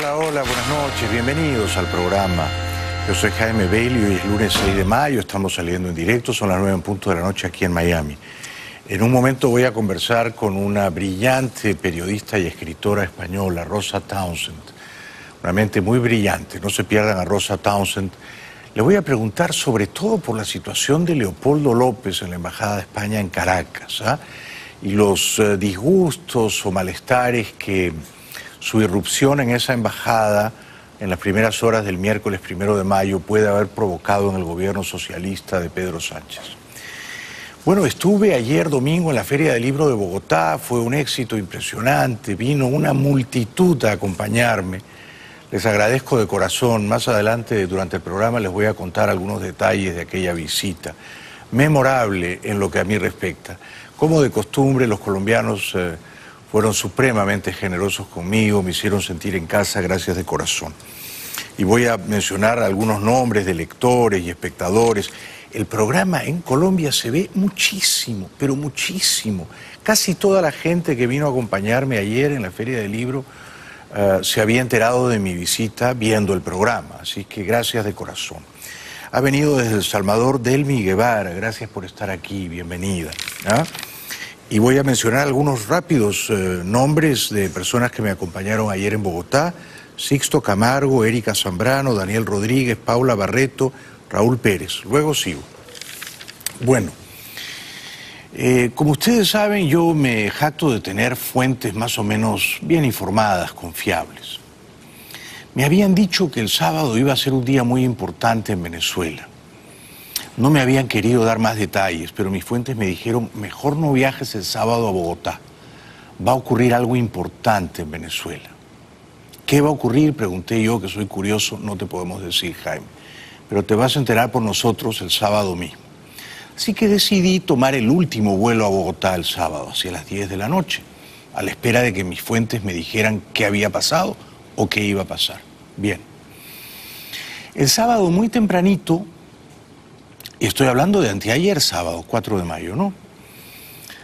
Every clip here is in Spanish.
Hola, hola, buenas noches, bienvenidos al programa. Yo soy Jaime Bailey, hoy es lunes 6 de mayo, estamos saliendo en directo, son las 9 en punto de la noche aquí en Miami. En un momento voy a conversar con una brillante periodista y escritora española, Rosa Townsend. Una mente muy brillante, no se pierdan a Rosa Townsend. Le voy a preguntar sobre todo por la situación de Leopoldo López en la Embajada de España en Caracas, y los disgustos o malestares que su irrupción en esa embajada en las primeras horas del miércoles 1 de mayo puede haber provocado en el gobierno socialista de Pedro Sánchez. Bueno, estuve ayer domingo en la Feria del Libro de Bogotá, fue un éxito impresionante, vino una multitud a acompañarme. Les agradezco de corazón, más adelante durante el programa les voy a contar algunos detalles de aquella visita, memorable en lo que a mí respecta. Como de costumbre, los colombianos fueron supremamente generosos conmigo, me hicieron sentir en casa, gracias de corazón. Y voy a mencionar algunos nombres de lectores y espectadores. El programa en Colombia se ve muchísimo, pero muchísimo. Casi toda la gente que vino a acompañarme ayer en la Feria del Libro se había enterado de mi visita viendo el programa, así que gracias de corazón. Ha venido desde El Salvador Delmi Guevara, gracias por estar aquí, bienvenida. Y voy a mencionar algunos rápidos nombres de personas que me acompañaron ayer en Bogotá: Sixto Camargo, Erika Zambrano, Daniel Rodríguez, Paula Barreto, Raúl Pérez. Luego sigo. Bueno, como ustedes saben, yo me jacto de tener fuentes más o menos bien informadas, confiables. Me habían dicho que el sábado iba a ser un día muy importante en Venezuela. No me habían querido dar más detalles, pero mis fuentes me dijeron: mejor no viajes el sábado a Bogotá. Va a ocurrir algo importante en Venezuela. ¿Qué va a ocurrir?, pregunté yo, que soy curioso. No te podemos decir, Jaime, pero te vas a enterar por nosotros el sábado mismo. Así que decidí tomar el último vuelo a Bogotá el sábado, hacia las 10 de la noche, a la espera de que mis fuentes me dijeran qué había pasado o qué iba a pasar. Bien. El sábado muy tempranito, y estoy hablando de anteayer sábado, 4 de mayo, ¿no?,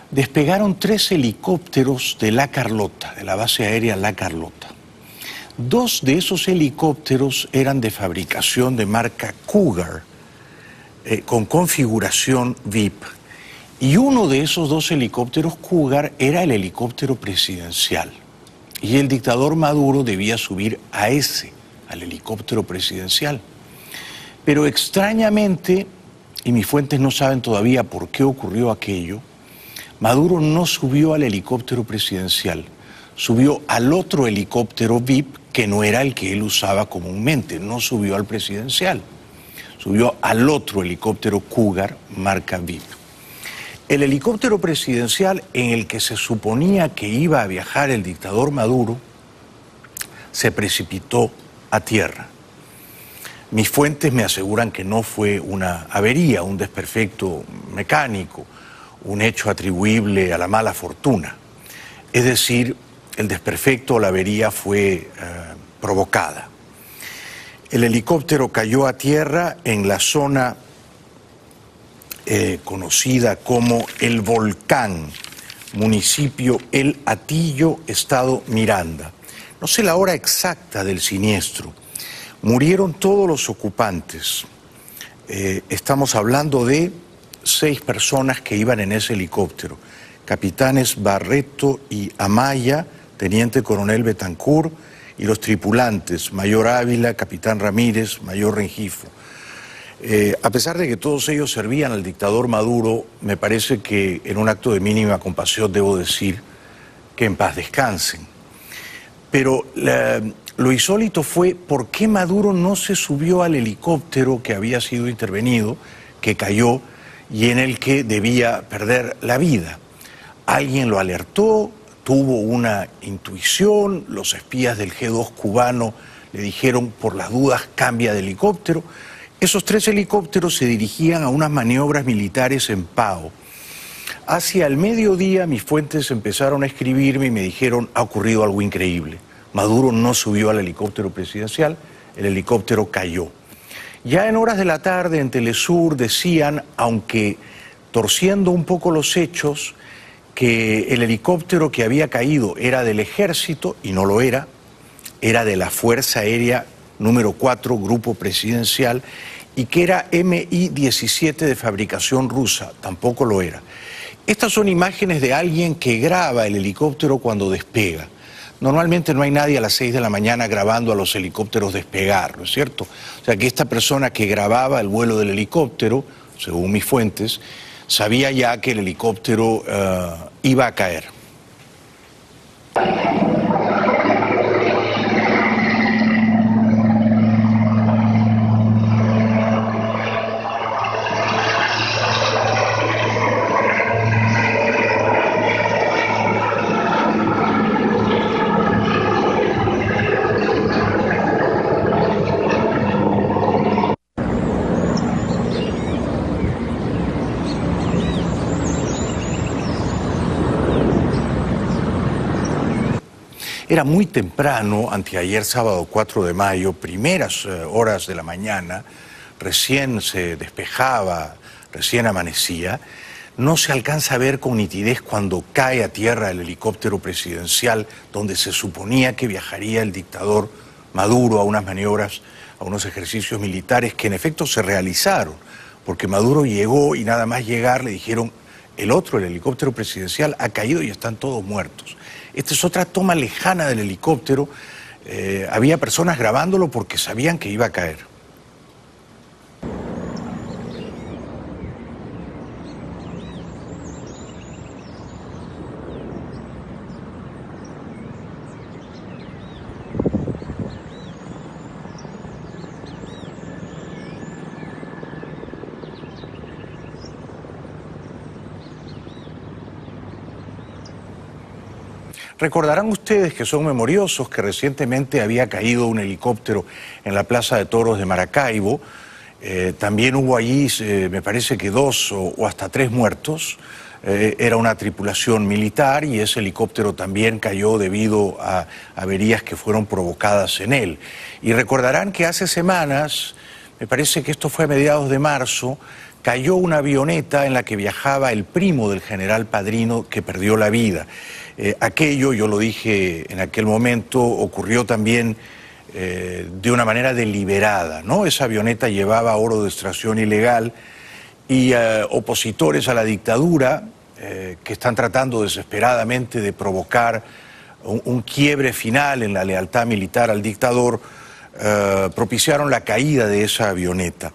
despegaron 3 helicópteros de La Carlota, de la base aérea La Carlota. 2 de esos helicópteros eran de fabricación de marca Cougar, con configuración VIP. Y uno de esos 2 helicópteros Cougar era el helicóptero presidencial. Y el dictador Maduro debía subir a ese, al helicóptero presidencial. Pero extrañamente, y mis fuentes no saben todavía por qué ocurrió aquello, Maduro no subió al helicóptero presidencial, subió al otro helicóptero VIP, que no era el que él usaba comúnmente, no subió al presidencial, subió al otro helicóptero Cougar, marca VIP. El helicóptero presidencial en el que se suponía que iba a viajar el dictador Maduro se precipitó a tierra. Mis fuentes me aseguran que no fue una avería, un desperfecto mecánico, un hecho atribuible a la mala fortuna. Es decir, el desperfecto o la avería fue provocada. El helicóptero cayó a tierra en la zona conocida como El Volcán, municipio El Hatillo, estado Miranda. No sé la hora exacta del siniestro. Murieron todos los ocupantes. Estamos hablando de 6 personas que iban en ese helicóptero: capitanes Barreto y Amaya, teniente coronel Betancourt, y los tripulantes, mayor Ávila, capitán Ramírez, mayor Rengifo. A pesar de que todos ellos servían al dictador Maduro, me parece que en un acto de mínima compasión debo decir que en paz descansen. Pero lo insólito fue por qué Maduro no se subió al helicóptero que había sido intervenido, que cayó y en el que debía perder la vida. Alguien lo alertó, tuvo una intuición, los espías del G2 cubano le dijeron: por las dudas, cambia de helicóptero. Esos 3 helicópteros se dirigían a unas maniobras militares en Pao. Hacia el mediodía mis fuentes empezaron a escribirme y me dijeron: ha ocurrido algo increíble. Maduro no subió al helicóptero presidencial, el helicóptero cayó. Ya en horas de la tarde en Telesur decían, aunque torciendo un poco los hechos, que el helicóptero que había caído era del ejército y no lo era, era de la Fuerza Aérea número 4, Grupo Presidencial, y que era Mi-17 de fabricación rusa, tampoco lo era. Estas son imágenes de alguien que graba el helicóptero cuando despega. Normalmente no hay nadie a las 6 de la mañana grabando a los helicópteros despegar, ¿no es cierto? O sea que esta persona que grababa el vuelo del helicóptero, según mis fuentes, sabía ya que el helicóptero iba a caer. Era muy temprano, anteayer sábado 4 de mayo, primeras horas de la mañana, recién se despejaba, recién amanecía. No se alcanza a ver con nitidez cuando cae a tierra el helicóptero presidencial donde se suponía que viajaría el dictador Maduro a unas maniobras, a unos ejercicios militares que en efecto se realizaron, porque Maduro llegó y nada más llegar le dijeron, el helicóptero presidencial ha caído y están todos muertos. Esta es otra toma lejana del helicóptero. Había personas grabándolo porque sabían que iba a caer. Recordarán ustedes que son memoriosos que recientemente había caído un helicóptero en la Plaza de Toros de Maracaibo. También hubo allí, me parece que 2 o hasta 3 muertos. Era una tripulación militar y ese helicóptero también cayó debido a averías que fueron provocadas en él. Y recordarán que hace semanas, me parece que esto fue a mediados de marzo, cayó una avioneta en la que viajaba el primo del general Padrino que perdió la vida. Aquello, yo lo dije en aquel momento, ocurrió también de una manera deliberada, ¿no? Esa avioneta llevaba oro de extracción ilegal y opositores a la dictadura que están tratando desesperadamente de provocar un quiebre final en la lealtad militar al dictador, propiciaron la caída de esa avioneta.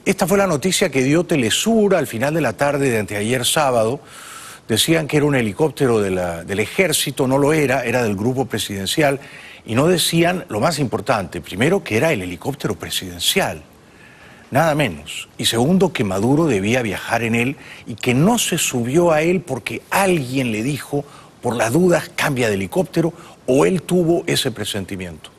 Esta fue la noticia que dio Telesur al final de la tarde de anteayer sábado. Decían que era un helicóptero del ejército, no lo era, era del grupo presidencial, y no decían lo más importante, primero que era el helicóptero presidencial, nada menos, y segundo que Maduro debía viajar en él y que no se subió a él porque alguien le dijo, por las dudas, cambia de helicóptero, o él tuvo ese presentimiento.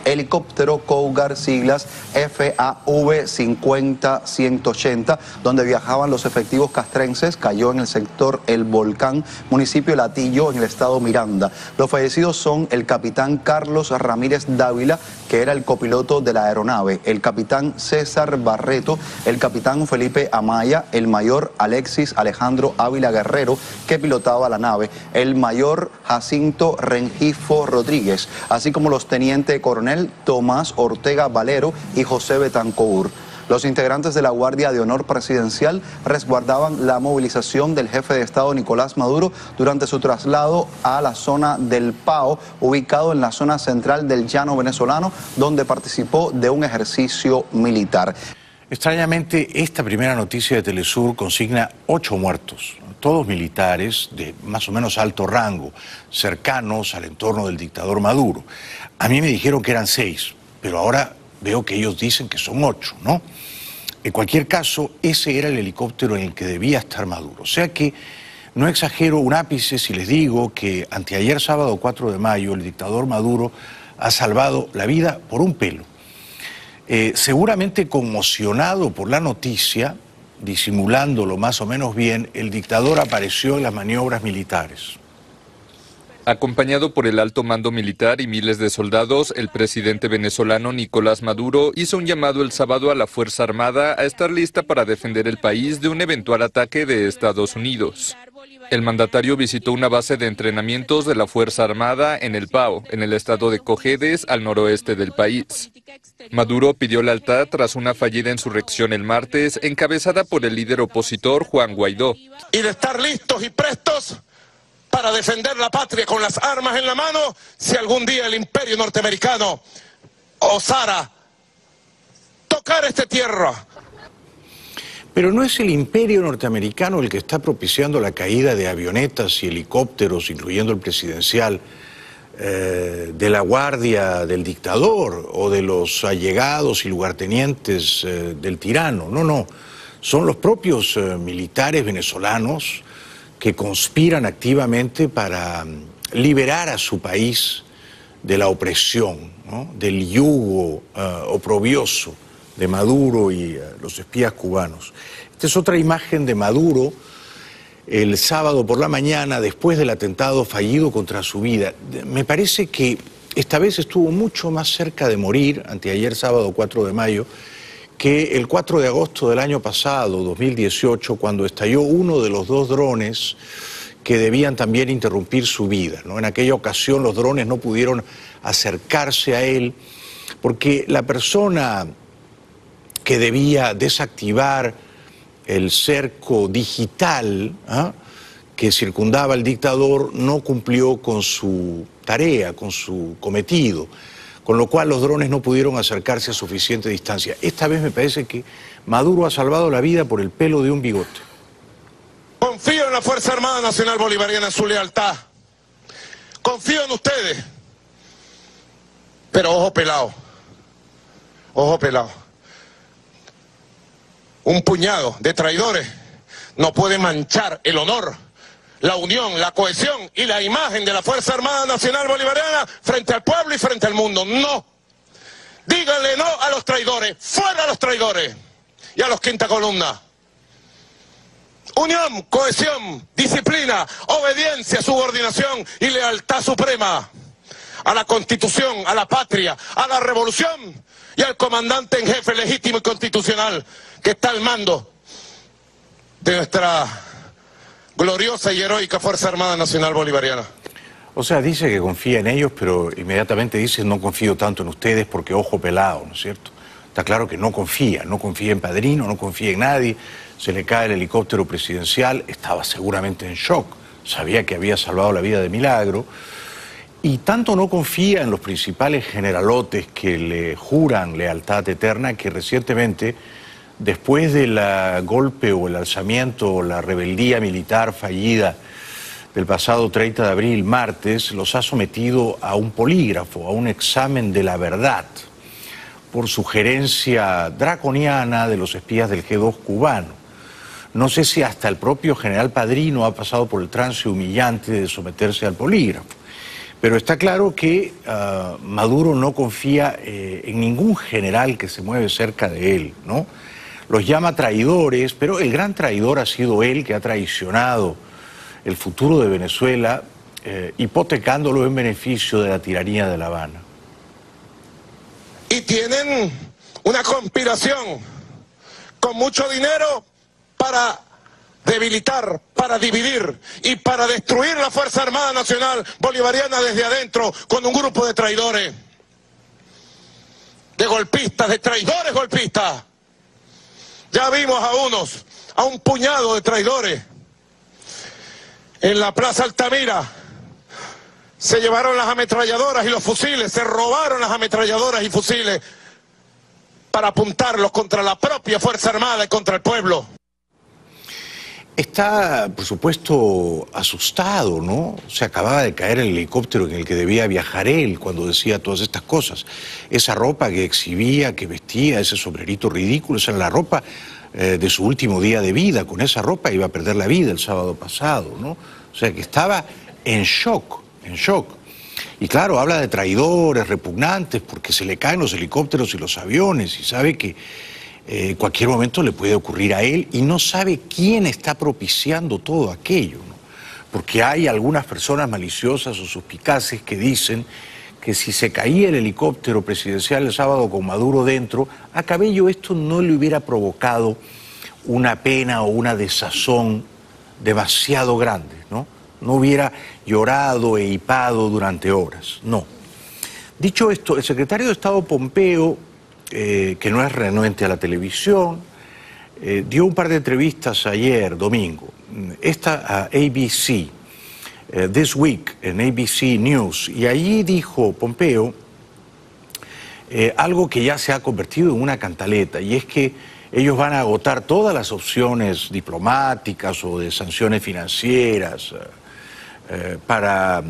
Helicóptero Cougar, siglas FAV-50180, donde viajaban los efectivos castrenses, cayó en el sector El Volcán, municipio de Latillo, en el estado Miranda. Los fallecidos son el capitán Carlos Ramírez Dávila, que era el copiloto de la aeronave, el capitán César Barreto, el capitán Felipe Amaya, el mayor Alexis Alejandro Ávila Guerrero, que pilotaba la nave, el mayor Jacinto Rengifo Rodríguez, así como los teniente coronel Tomás Ortega Valero y José Betancourt. Los integrantes de la Guardia de Honor Presidencial resguardaban la movilización del jefe de Estado Nicolás Maduro durante su traslado a la zona del Pao, ubicado en la zona central del llano venezolano, donde participó de un ejercicio militar. Extrañamente, esta primera noticia de Telesur consigna 8 muertos, todos militares de más o menos alto rango, cercanos al entorno del dictador Maduro. A mí me dijeron que eran 6, pero ahora veo que ellos dicen que son 8, ¿no? En cualquier caso, ese era el helicóptero en el que debía estar Maduro. O sea que no exagero un ápice si les digo que anteayer sábado 4 de mayo el dictador Maduro ha salvado la vida por un pelo. Seguramente conmocionado por la noticia, disimulándolo más o menos bien, el dictador apareció en las maniobras militares. Acompañado por el alto mando militar y miles de soldados, el presidente venezolano Nicolás Maduro hizo un llamado el sábado a la Fuerza Armada a estar lista para defender el país de un eventual ataque de Estados Unidos. El mandatario visitó una base de entrenamientos de la Fuerza Armada en El Pao, en el estado de Cojedes, al noroeste del país. Maduro pidió lealtad tras una fallida insurrección el martes, encabezada por el líder opositor Juan Guaidó. Y de estar listos y prestos para defender la patria con las armas en la mano, si algún día el imperio norteamericano osara tocar esta tierra. Pero no es el imperio norteamericano el que está propiciando la caída de avionetas y helicópteros, incluyendo el presidencial, de la guardia del dictador o de los allegados y lugartenientes del tirano. No, no. Son los propios militares venezolanos que conspiran activamente para liberar a su país de la opresión, ¿no?, del yugo oprobioso de Maduro y los espías cubanos. Esta es otra imagen de Maduro el sábado por la mañana después del atentado fallido contra su vida. Me parece que esta vez estuvo mucho más cerca de morir, anteayer sábado 4 de mayo, que el 4 de agosto del año pasado, 2018, cuando estalló uno de los 2 drones que debían también interrumpir su vida, ¿no? En aquella ocasión los drones no pudieron acercarse a él porque la persona que debía desactivar el cerco digital que circundaba al dictador no cumplió con su tarea, con su cometido, con lo cual los drones no pudieron acercarse a suficiente distancia. Esta vez me parece que Maduro ha salvado la vida por el pelo de un bigote. Confío en la Fuerza Armada Nacional Bolivariana, en su lealtad. Confío en ustedes. Pero ojo pelado. Ojo pelado. Un puñado de traidores no puede manchar el honor, la unión, la cohesión y la imagen de la Fuerza Armada Nacional Bolivariana frente al pueblo y frente al mundo. No. Díganle no a los traidores, fuera a los traidores y a los quinta columna. Unión, cohesión, disciplina, obediencia, subordinación y lealtad suprema a la Constitución, a la patria, a la revolución y al comandante en jefe legítimo y constitucional que está al mando de nuestra gloriosa y heroica Fuerza Armada Nacional Bolivariana. O sea, dice que confía en ellos, pero inmediatamente dice no confío tanto en ustedes porque ojo pelado, ¿no es cierto? Está claro que no confía en Padrino, no confía en nadie, se le cae el helicóptero presidencial, estaba seguramente en shock, sabía que había salvado la vida de milagro, y tanto no confía en los principales generalotes que le juran lealtad eterna que recientemente, después del golpe o el alzamiento o la rebeldía militar fallida del pasado 30 de abril, martes, los ha sometido a un polígrafo, a un examen de la verdad, por sugerencia draconiana de los espías del G2 cubano. No sé si hasta el propio general Padrino ha pasado por el trance humillante de someterse al polígrafo. Pero está claro que Maduro no confía en ningún general que se mueve cerca de él, ¿no? Los llama traidores, pero el gran traidor ha sido él, que ha traicionado el futuro de Venezuela, hipotecándolo en beneficio de la tiranía de La Habana. Y tienen una conspiración con mucho dinero para debilitar, para dividir y para destruir la Fuerza Armada Nacional Bolivariana desde adentro con un grupo de traidores, de golpistas, de traidores golpistas. Ya vimos a un puñado de traidores en la Plaza Altamira. Se llevaron las ametralladoras y los fusiles, se robaron las ametralladoras y fusiles para apuntarlos contra la propia Fuerza Armada y contra el pueblo. Está, por supuesto, asustado, ¿no? Se acababa de caer el helicóptero en el que debía viajar él cuando decía todas estas cosas. Esa ropa que exhibía, que vestía, ese sombrerito ridículo, esa era la ropa de su último día de vida. Con esa ropa iba a perder la vida el sábado pasado, ¿no? O sea que estaba en shock, en shock. Y claro, habla de traidores, repugnantes, porque se le caen los helicópteros y los aviones y sabe que cualquier momento le puede ocurrir a él y no sabe quién está propiciando todo aquello, ¿no? porque hay algunas personas maliciosas o suspicaces que dicen que si se caía el helicóptero presidencial el sábado con Maduro dentro, a Cabello esto no le hubiera provocado una pena o una desazón demasiado grande, ¿no? No hubiera llorado e hipado durante horas, no. Dicho esto, el secretario de Estado Pompeo, que no es renuente a la televisión, dio un par de entrevistas ayer, domingo. Esta a ABC, This Week, en ABC News, y allí dijo Pompeo algo que ya se ha convertido en una cantaleta, y es que ellos van a agotar todas las opciones diplomáticas o de sanciones financieras para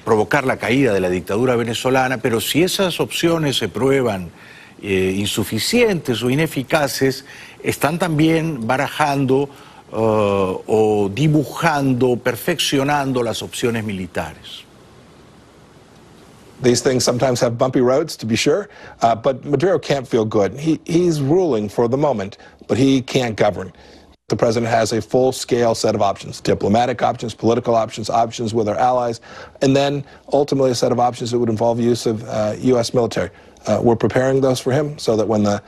provocar la caída de la dictadura venezolana, pero si esas opciones se prueban insuficientes o ineficaces, están también barajando o dibujando, perfeccionando las opciones militares. These things sometimes have bumpy roads, to be sure, but Maduro can't feel good. He's ruling for the moment, but he can't govern. The president has a full-scale set of options, diplomatic options, political options, options with our allies, and then ultimately a set of options that would involve use of U.S. military. We're preparing those for him so that when the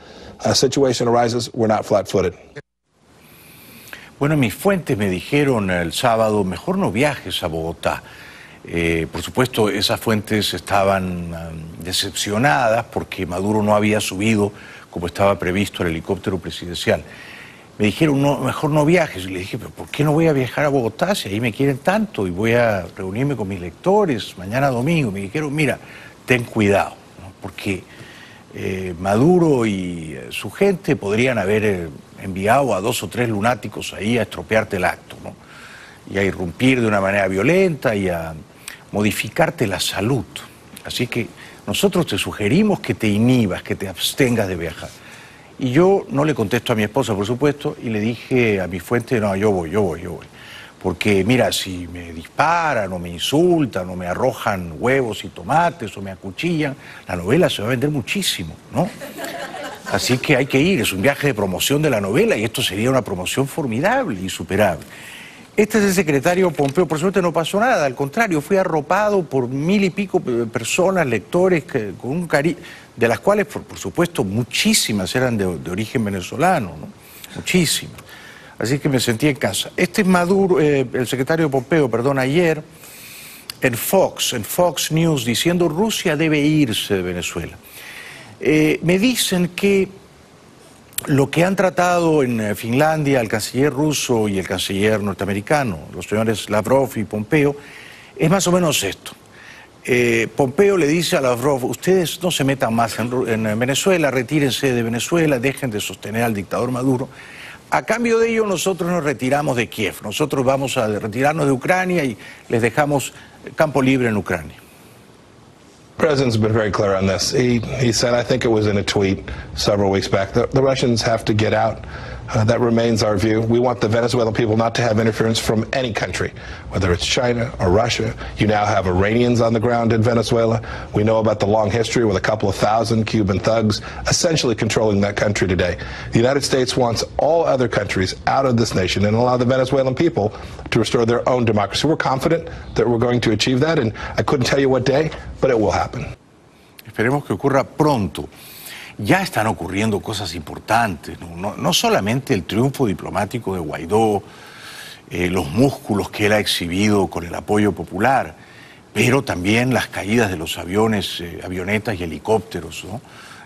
situation arises, we're not flat-footed. Bueno, mis fuentes me dijeron el sábado, mejor no viajes a Bogotá. Por supuesto, esas fuentes estaban decepcionadas porque Maduro no había subido como estaba previsto el helicóptero presidencial. Me dijeron, no, mejor no viajes. Y le dije, pero ¿por qué no voy a viajar a Bogotá si ahí me quieren tanto? Y voy a reunirme con mis lectores mañana domingo. Me dijeron, mira, ten cuidado, ¿no? Porque Maduro y su gente podrían haber enviado a 2 o 3 lunáticos ahí a estropearte el acto, ¿no? Y a irrumpir de una manera violenta y a modificarte la salud. Así que nosotros te sugerimos que te inhibas, que te abstengas de viajar. Y yo no le contesto a mi esposa, por supuesto, y le dije a mi fuente, no, yo voy. Porque mira, si me disparan o me insultan o me arrojan huevos y tomates o me acuchillan, la novela se va a vender muchísimo, ¿no? Así que hay que ir, es un viaje de promoción de la novela y esto sería una promoción formidable, insuperable. Este es el secretario Pompeo, por suerte no pasó nada, al contrario, fui arropado por 1000 y pico personas, lectores, con un cariño, de las cuales, por supuesto, muchísimas eran de origen venezolano, ¿no? Muchísimas. Así que me sentí en casa. Este es Maduro, el secretario Pompeo, perdón, ayer en Fox News, diciendo Rusia debe irse de Venezuela. Me dicen que lo que han tratado en Finlandia el canciller ruso y el canciller norteamericano, los señores Lavrov y Pompeo, es más o menos esto. Pompeo le dice a Lavrov, ustedes no se metan más en Venezuela, retírense de Venezuela, dejen de sostener al dictador Maduro. A cambio de ello, nosotros nos retiramos de Kiev, nosotros vamos a retirarnos de Ucrania y les dejamos campo libre en Ucrania. The president's been very clear on this. He said, I think it was in a tweet several weeks back, the Russians have to get out. That remains our view. We want the Venezuelan people not to have interference from any country, whether it's China or Russia. You now have Iranians on the ground in Venezuela. We know about the long history with a couple of thousand Cuban thugs essentially controlling that country today. The United States wants all other countries out of this nation and allow the Venezuelan people to restore their own democracy. We're confident that we're going to achieve that, and I couldn't tell you what day, but it will happen. Esperemos que ocurra pronto. Ya están ocurriendo cosas importantes, no solamente el triunfo diplomático de Guaidó, los músculos que él ha exhibido con el apoyo popular, pero también las caídas de los aviones, avionetas y helicópteros, ¿no?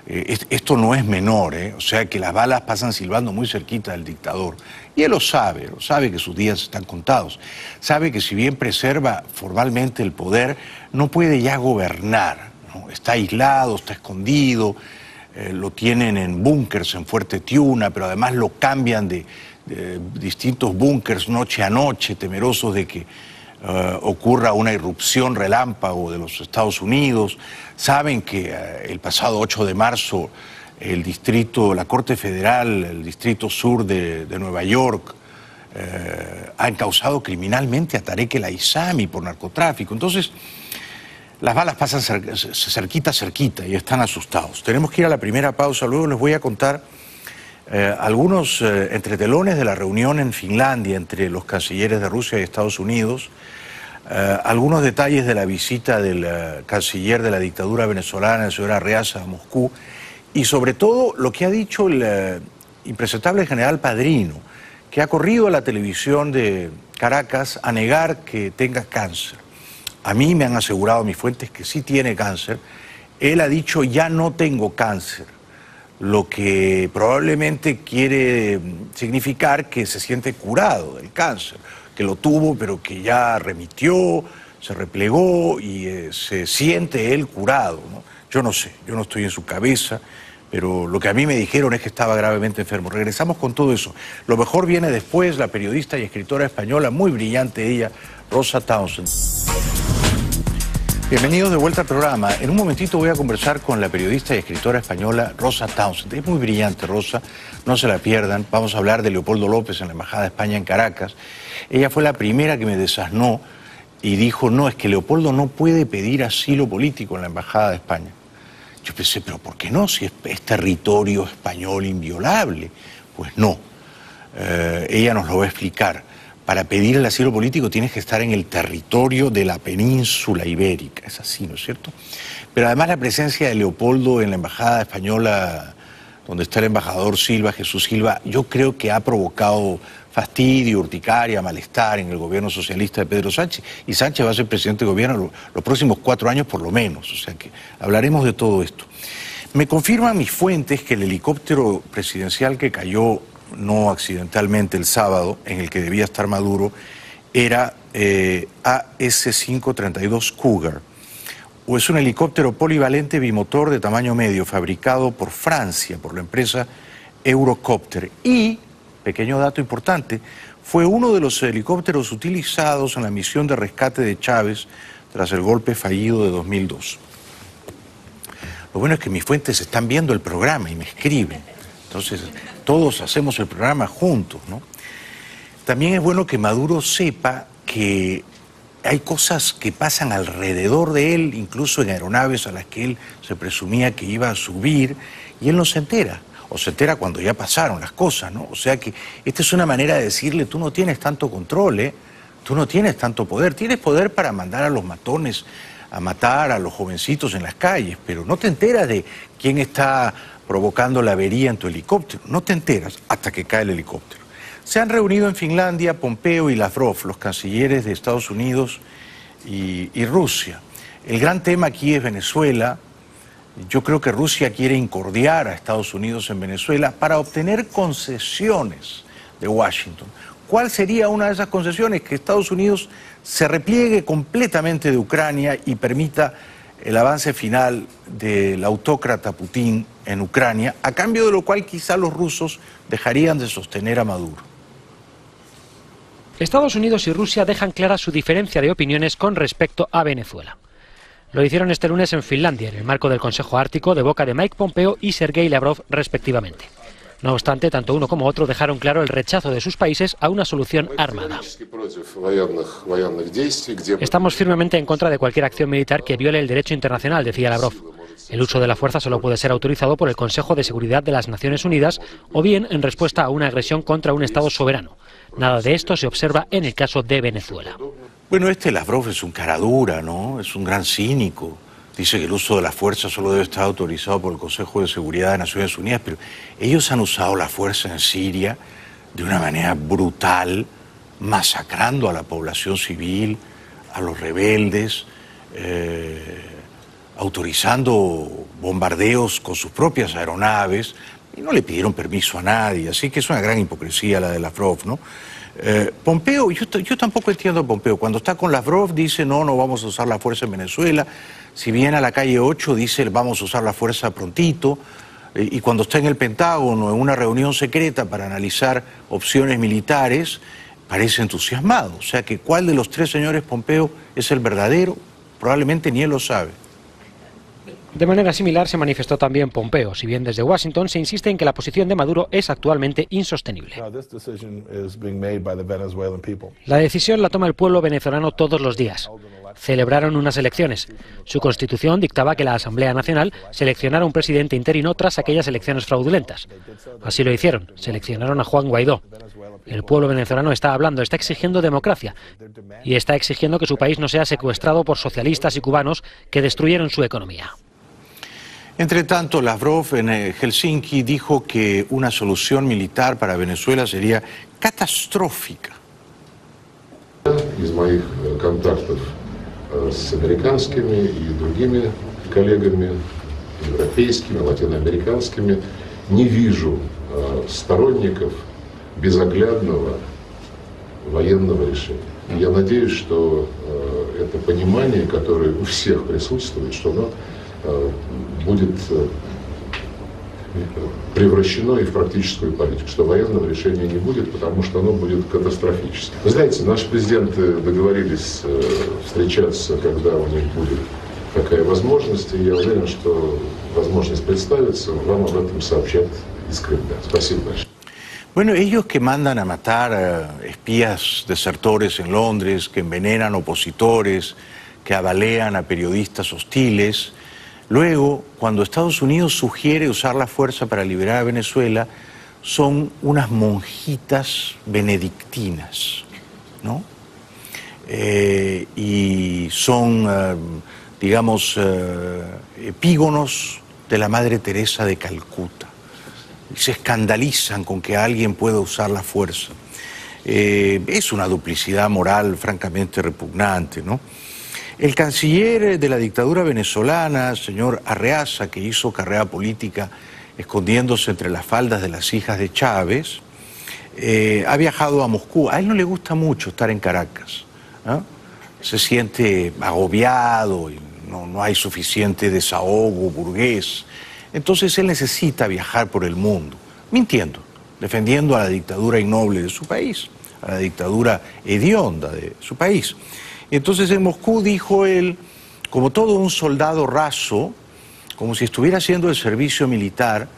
Esto no es menor, o sea que las balas pasan silbando muy cerquita del dictador. Y él lo sabe que sus días están contados. Sabe que si bien preserva formalmente el poder, no puede ya gobernar, ¿no? Está aislado, está escondido. Lo tienen en búnkers en Fuerte Tiuna, pero además lo cambian de distintos búnkers noche a noche, temerosos de que ocurra una irrupción relámpago de los Estados Unidos. Saben que el pasado 8 de marzo la Corte Federal, el Distrito Sur de Nueva York, ha encausado criminalmente a Tarek El Aissami por narcotráfico. Entonces, las balas pasan cerquita y están asustados. Tenemos que ir a la primera pausa, luego les voy a contar Algunos entretelones de la reunión en Finlandia entre los cancilleres de Rusia y Estados Unidos, algunos detalles de la visita del canciller de la dictadura venezolana, el señor Arreaza, a Moscú, y sobre todo lo que ha dicho el impresentable general Padrino, que ha corrido a la televisión de Caracas a negar que tenga cáncer. A mí me han asegurado mis fuentes que sí tiene cáncer. Él ha dicho, ya no tengo cáncer, lo que probablemente quiere significar que se siente curado del cáncer, que lo tuvo pero que ya remitió, se replegó y se siente él curado, ¿no? Yo no sé, yo no estoy en su cabeza, pero lo que a mí me dijeron es que estaba gravemente enfermo. Regresamos con todo eso. Lo mejor viene después, la periodista y escritora española, muy brillante ella, Rosa Townsend. Bienvenidos de vuelta al programa. En un momentito voy a conversar con la periodista y escritora española Rosa Townsend. Es muy brillante, Rosa, no se la pierdan. Vamos a hablar de Leopoldo López en la Embajada de España en Caracas. Ella fue la primera que me desasnó y dijo, no, es que Leopoldo no puede pedir asilo político en la Embajada de España. Yo pensé, pero ¿por qué no? Si es territorio español inviolable. Pues no. Ella nos lo va a explicar. Para pedir el asilo político tienes que estar en el territorio de la península ibérica, es así, ¿no es cierto? Pero además la presencia de Leopoldo en la embajada española, donde está el embajador Silva, Jesús Silva, yo creo que ha provocado fastidio, urticaria, malestar en el gobierno socialista de Pedro Sánchez, y Sánchez va a ser presidente de gobierno los próximos 4 años por lo menos, o sea que hablaremos de todo esto. Me confirman mis fuentes que el helicóptero presidencial que cayó no accidentalmente el sábado, en el que debía estar Maduro, era AS-532 Cougar, o es un helicóptero polivalente bimotor de tamaño medio, fabricado por Francia, por la empresa Eurocopter, y, pequeño dato importante, fue uno de los helicópteros utilizados en la misión de rescate de Chávez tras el golpe fallido de 2002. Lo bueno es que mis fuentes están viendo el programa y me escriben. Entonces, todos hacemos el programa juntos, ¿no? También es bueno que Maduro sepa que hay cosas que pasan alrededor de él, incluso en aeronaves a las que él se presumía que iba a subir, y él no se entera, o se entera cuando ya pasaron las cosas, ¿no? O sea que esta es una manera de decirle, tú no tienes tanto control, tú no tienes tanto poder, tienes poder para mandar a los matones a matar a los jovencitos en las calles, pero no te enteras de quién está provocando la avería en tu helicóptero. No te enteras hasta que cae el helicóptero. Se han reunido en Finlandia Pompeo y Lavrov, los cancilleres de Estados Unidos y Rusia. El gran tema aquí es Venezuela. Yo creo que Rusia quiere incordiar a Estados Unidos en Venezuela para obtener concesiones de Washington. ¿Cuál sería una de esas concesiones? Que Estados Unidos se repliegue completamente de Ucrania y permita el avance final del autócrata Putin en Ucrania, a cambio de lo cual quizá los rusos dejarían de sostener a Maduro. Estados Unidos y Rusia dejan clara su diferencia de opiniones con respecto a Venezuela. Lo hicieron este lunes en Finlandia, en el marco del Consejo Ártico, de boca de Mike Pompeo y Sergei Lavrov, respectivamente. No obstante, tanto uno como otro dejaron claro el rechazo de sus países a una solución armada. Estamos firmemente en contra de cualquier acción militar que viole el derecho internacional, decía Lavrov. El uso de la fuerza solo puede ser autorizado por el Consejo de Seguridad de las Naciones Unidas o bien en respuesta a una agresión contra un Estado soberano. Nada de esto se observa en el caso de Venezuela. Bueno, Lavrov es un cara dura, ¿no? Es un gran cínico. Dice que el uso de la fuerza solo debe estar autorizado por el Consejo de Seguridad de Naciones Unidas, pero ellos han usado la fuerza en Siria de una manera brutal, masacrando a la población civil, a los rebeldes, autorizando bombardeos con sus propias aeronaves, y no le pidieron permiso a nadie, así que es una gran hipocresía la de Lavrov, ¿no? Pompeo, yo tampoco entiendo a Pompeo. Cuando está con Lavrov dice no vamos a usar la fuerza en Venezuela. Si viene a la calle 8 dice vamos a usar la fuerza prontito. Y cuando está en el Pentágono en una reunión secreta para analizar opciones militares, parece entusiasmado. O sea que ¿cuál de los tres señores Pompeo es el verdadero? Probablemente ni él lo sabe. De manera similar se manifestó también Pompeo, si bien desde Washington se insiste en que la posición de Maduro es actualmente insostenible. La decisión la toma el pueblo venezolano todos los días. Celebraron unas elecciones. Su constitución dictaba que la Asamblea Nacional seleccionara un presidente interino tras aquellas elecciones fraudulentas. Así lo hicieron, seleccionaron a Juan Guaidó. El pueblo venezolano está hablando, está exigiendo democracia y está exigiendo que su país no sea secuestrado por socialistas y cubanos que destruyeron su economía. Entre tanto, Lavrov en Helsinki dijo que una solución militar para Venezuela sería catastrófica. Из моих контактов с американскими и другими коллегами, европейскими, латиноамериканскими, не вижу сторонников безоглядного военного решения. Я надеюсь, что это понимание, которое у всех присутствует, что оно будет превращено и в практическую политику, что военного решения не будет, потому что оно будет катастрофическим. Вы знаете, наши президенты договорились встречаться, когда у них будет такая возможность, и я уверен, что возможность представится, вам об этом сообщат из Кремля. Спасибо большое. Bueno, ellos que mandan a matar espías desertores en Londres, que envenenan opositores, que avalean a periodistas hostiles. Luego, cuando Estados Unidos sugiere usar la fuerza para liberar a Venezuela, son unas monjitas benedictinas, ¿no? Y son, digamos, epígonos de la Madre Teresa de Calcuta. Y se escandalizan con que alguien pueda usar la fuerza. Es una duplicidad moral francamente repugnante, ¿no? El canciller de la dictadura venezolana, señor Arreaza, que hizo carrera política escondiéndose entre las faldas de las hijas de Chávez, ha viajado a Moscú. A él no le gusta mucho estar en Caracas, ¿no? Se siente agobiado y no hay suficiente desahogo burgués. Entonces él necesita viajar por el mundo, mintiendo, defendiendo a la dictadura innoble de su país, a la dictadura hedionda de su país. Entonces en Moscú dijo él, como todo un soldado raso, como si estuviera haciendo el servicio militar,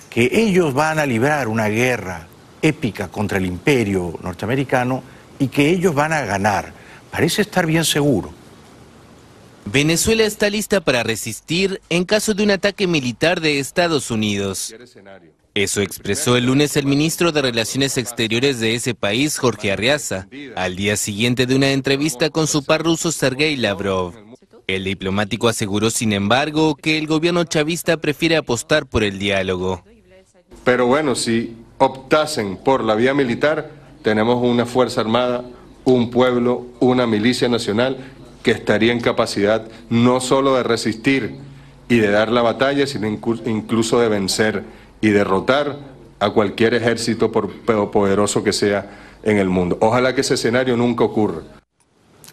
que ellos van a librar una guerra épica contra el imperio norteamericano y que ellos van a ganar. Parece estar bien seguro. Venezuela está lista para resistir en caso de un ataque militar de Estados Unidos. Eso expresó el lunes el ministro de Relaciones Exteriores de ese país, Jorge Arreaza, al día siguiente de una entrevista con su par ruso Sergei Lavrov. El diplomático aseguró, sin embargo, que el gobierno chavista prefiere apostar por el diálogo. Pero bueno, si optasen por la vía militar, tenemos una fuerza armada, un pueblo, una milicia nacional que estaría en capacidad no solo de resistir y de dar la batalla, sino incluso de vencer y derrotar a cualquier ejército por poderoso que sea en el mundo. Ojalá que ese escenario nunca ocurra.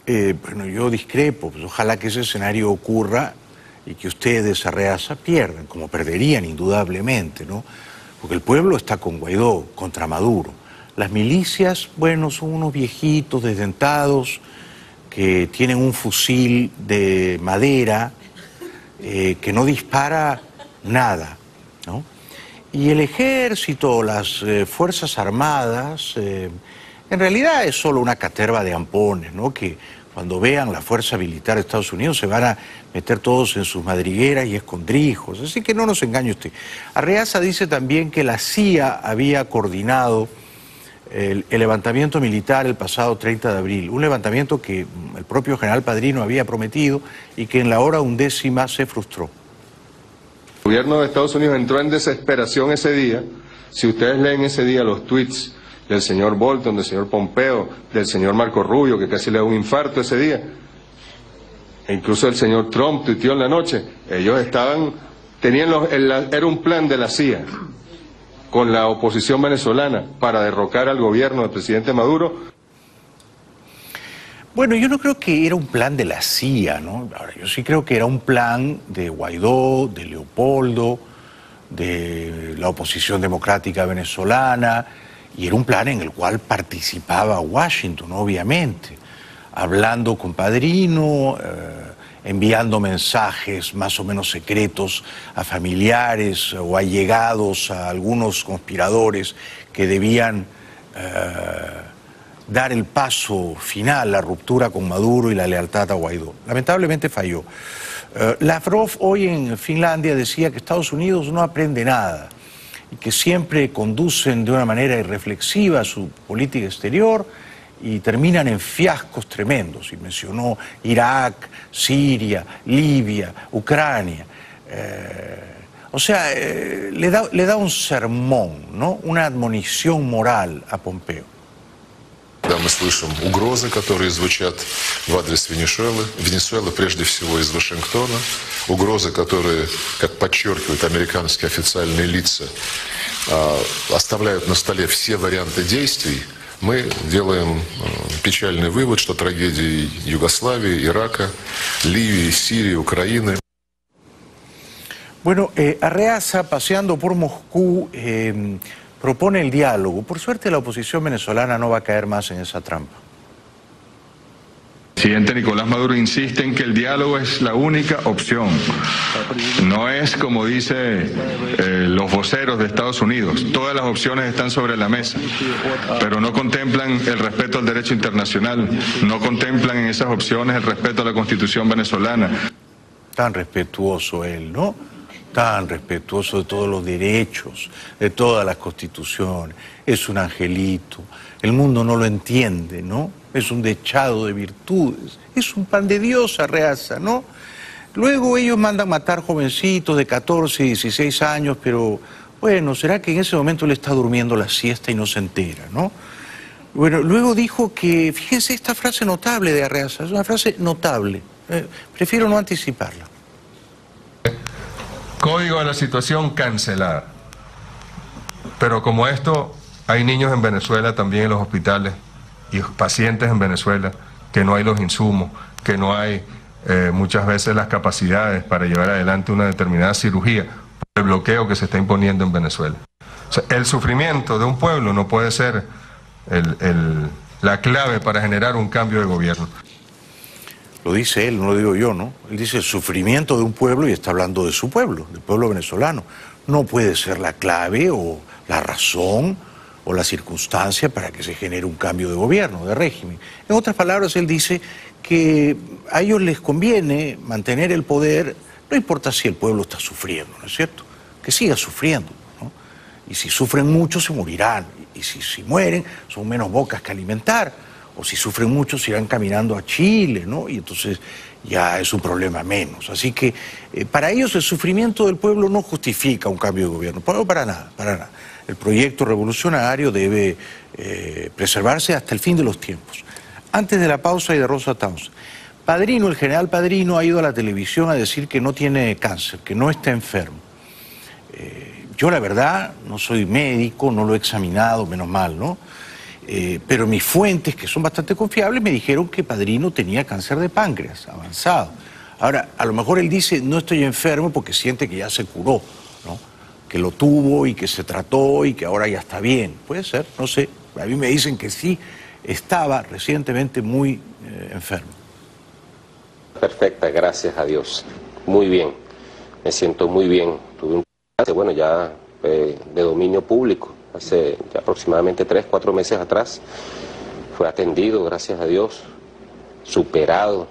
Bueno, yo discrepo, pues ojalá que ese escenario ocurra y que ustedes, Arreaza, pierdan, como perderían indudablemente, ¿no? Porque el pueblo está con Guaidó, contra Maduro. Las milicias, bueno, son unos viejitos desdentados que tienen un fusil de madera que no dispara nada, ¿no? Y el ejército, las fuerzas armadas, en realidad es solo una caterva de ampones, ¿no? Que cuando vean la fuerza militar de Estados Unidos se van a meter todos en sus madrigueras y escondrijos. Así que no nos engañe usted. Arreaza dice también que la CIA había coordinado el levantamiento militar el pasado 30 de abril, un levantamiento que el propio general Padrino había prometido y que en la hora 11ª se frustró. El gobierno de Estados Unidos entró en desesperación ese día. Si ustedes leen ese día los tweets del señor Bolton, del señor Pompeo, del señor Marco Rubio, que casi le da un infarto ese día, e incluso el señor Trump tuiteó en la noche, ellos era un plan de la CIA con la oposición venezolana para derrocar al gobierno del presidente Maduro. Bueno, yo no creo que era un plan de la CIA, ¿no? Ahora, yo sí creo que era un plan de Guaidó, de Leopoldo, de la oposición democrática venezolana, y era un plan en el cual participaba Washington, obviamente, hablando con Padrino, enviando mensajes más o menos secretos a familiares o allegados a algunos conspiradores que debían dar el paso final, la ruptura con Maduro y la lealtad a Guaidó. Lamentablemente falló. Lavrov hoy en Finlandia decía que Estados Unidos no aprende nada y que siempre conducen de una manera irreflexiva su política exterior y terminan en fiascos tremendos. Y mencionó Irak, Siria, Libia, Ucrania. O sea, le da un sermón, ¿no? Una admonición moral a Pompeo. Когда мы слышим угрозы, которые звучат в адрес Венесуэлы прежде всего из Вашингтона, угрозы, которые, как подчеркивают американские официальные лица, оставляют на столе все варианты действий, мы делаем печальный вывод, что трагедии Югославии, Ирака, Ливии, Сирии, Украины. Bueno, Arreaza, paseando por Moscú, propone el diálogo. Por suerte la oposición venezolana no va a caer más en esa trampa. El presidente Nicolás Maduro insiste en que el diálogo es la única opción. No es como dicen los voceros de Estados Unidos. Todas las opciones están sobre la mesa, pero no contemplan el respeto al derecho internacional, no contemplan en esas opciones el respeto a la Constitución venezolana. Tan respetuoso él, ¿no? Tan respetuoso de todos los derechos, de todas las constituciones. Es un angelito. El mundo no lo entiende, ¿no? Es un dechado de virtudes. Es un pan de Dios, Arreaza, ¿no? Luego ellos mandan matar jovencitos de 14, 16 años, pero bueno, ¿será que en ese momento él está durmiendo la siesta y no se entera, ¿no? Bueno, luego dijo que, fíjense esta frase notable de Arreaza, es una frase notable. Prefiero no anticiparla. Código de la situación, cancelar. Pero como esto, hay niños en Venezuela también en los hospitales y pacientes en Venezuela que no hay los insumos, que no hay muchas veces las capacidades para llevar adelante una determinada cirugía por el bloqueo que se está imponiendo en Venezuela. O sea, el sufrimiento de un pueblo no puede ser la clave para generar un cambio de gobierno. Lo dice él, no lo digo yo, ¿no? Él dice el sufrimiento de un pueblo y está hablando de su pueblo, del pueblo venezolano. No puede ser la clave o la razón o la circunstancia para que se genere un cambio de gobierno, de régimen. En otras palabras, él dice que a ellos les conviene mantener el poder, no importa si el pueblo está sufriendo, ¿no es cierto? Que siga sufriendo, ¿no? Y si sufren mucho, se morirán. Y si mueren, son menos bocas que alimentar. O si sufren mucho, se irán caminando a Chile, ¿no? Y entonces ya es un problema menos. Así que para ellos el sufrimiento del pueblo no justifica un cambio de gobierno. Para nada, para nada. El proyecto revolucionario debe preservarse hasta el fin de los tiempos. Antes de la pausa y de Rosa Townsend. Padrino, el general Padrino, ha ido a la televisión a decir que no tiene cáncer, que no está enfermo. Yo la verdad no soy médico, no lo he examinado, menos mal, ¿no? Pero mis fuentes, que son bastante confiables, me dijeron que Padrino tenía cáncer de páncreas avanzado. Ahora, a lo mejor él dice, no estoy enfermo porque siente que ya se curó, ¿no? Que lo tuvo y que se trató y que ahora ya está bien. Puede ser, no sé. A mí me dicen que sí, estaba recientemente muy enfermo. Perfecta, gracias a Dios. Muy bien, me siento muy bien. Tuve un cáncer, bueno, ya de dominio público. Hace ya aproximadamente 3, 4 meses atrás, fue atendido, gracias a Dios, superado.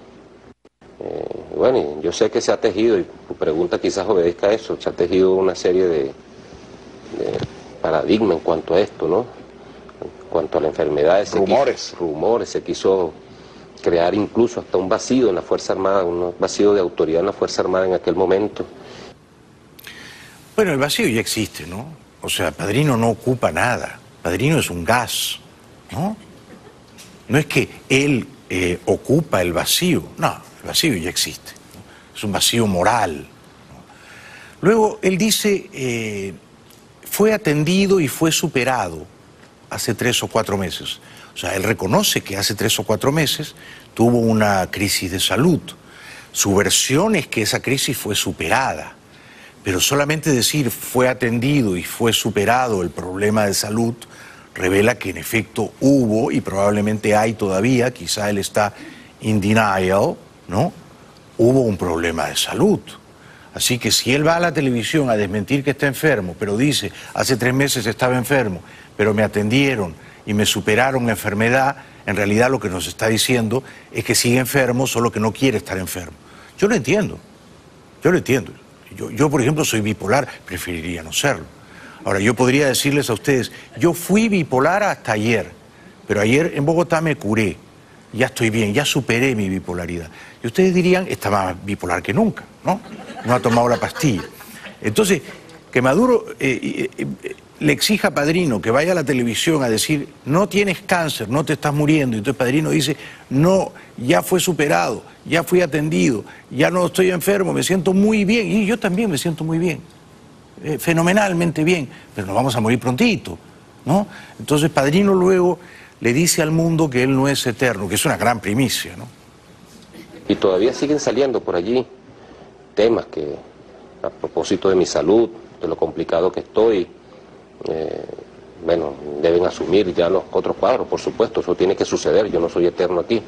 Bueno, yo sé que se ha tejido, y tu pregunta quizás obedezca a eso, se ha tejido una serie de paradigmas en cuanto a esto, ¿no? En cuanto a la enfermedad. Rumores, se quiso crear incluso hasta un vacío en la Fuerza Armada, un vacío de autoridad en la Fuerza Armada en aquel momento. Bueno, el vacío ya existe, ¿no? O sea, Padrino no ocupa nada. Padrino es un gas, ¿no? No es que él ocupa el vacío. No, el vacío ya existe, ¿no? Es un vacío moral, ¿no? Luego, él dice, fue atendido y fue superado hace 3 o 4 meses. O sea, él reconoce que hace 3 o 4 meses tuvo una crisis de salud. Su versión es que esa crisis fue superada. Pero solamente decir fue atendido y fue superado el problema de salud revela que en efecto hubo y probablemente hay todavía, quizá él está in denial, ¿no? hubo un problema de salud. Así que si él va a la televisión a desmentir que está enfermo, pero dice, hace 3 meses estaba enfermo, pero me atendieron y me superaron la enfermedad, en realidad lo que nos está diciendo es que sigue enfermo, solo que no quiere estar enfermo. Yo lo entiendo, yo lo entiendo. Yo, por ejemplo, soy bipolar, preferiría no serlo. Ahora, yo podría decirles a ustedes, yo fui bipolar hasta ayer, pero ayer en Bogotá me curé, ya estoy bien, ya superé mi bipolaridad. Y ustedes dirían, está más bipolar que nunca, ¿no? No ha tomado la pastilla. Entonces, que Maduro le exija a Padrino que vaya a la televisión a decir, no tienes cáncer, no te estás muriendo. Y entonces Padrino dice, no, ya fue superado, ya fui atendido, ya no estoy enfermo, me siento muy bien. Y yo también me siento muy bien, fenomenalmente bien, pero nos vamos a morir prontito, ¿no? Entonces Padrino luego le dice al mundo que él no es eterno, que es una gran primicia, ¿no? Y todavía siguen saliendo por allí temas que, a propósito de mi salud, de lo complicado que estoy, bueno, deben asumir ya los otros cuadros, por supuesto, eso tiene que suceder, yo no soy eterno aquí,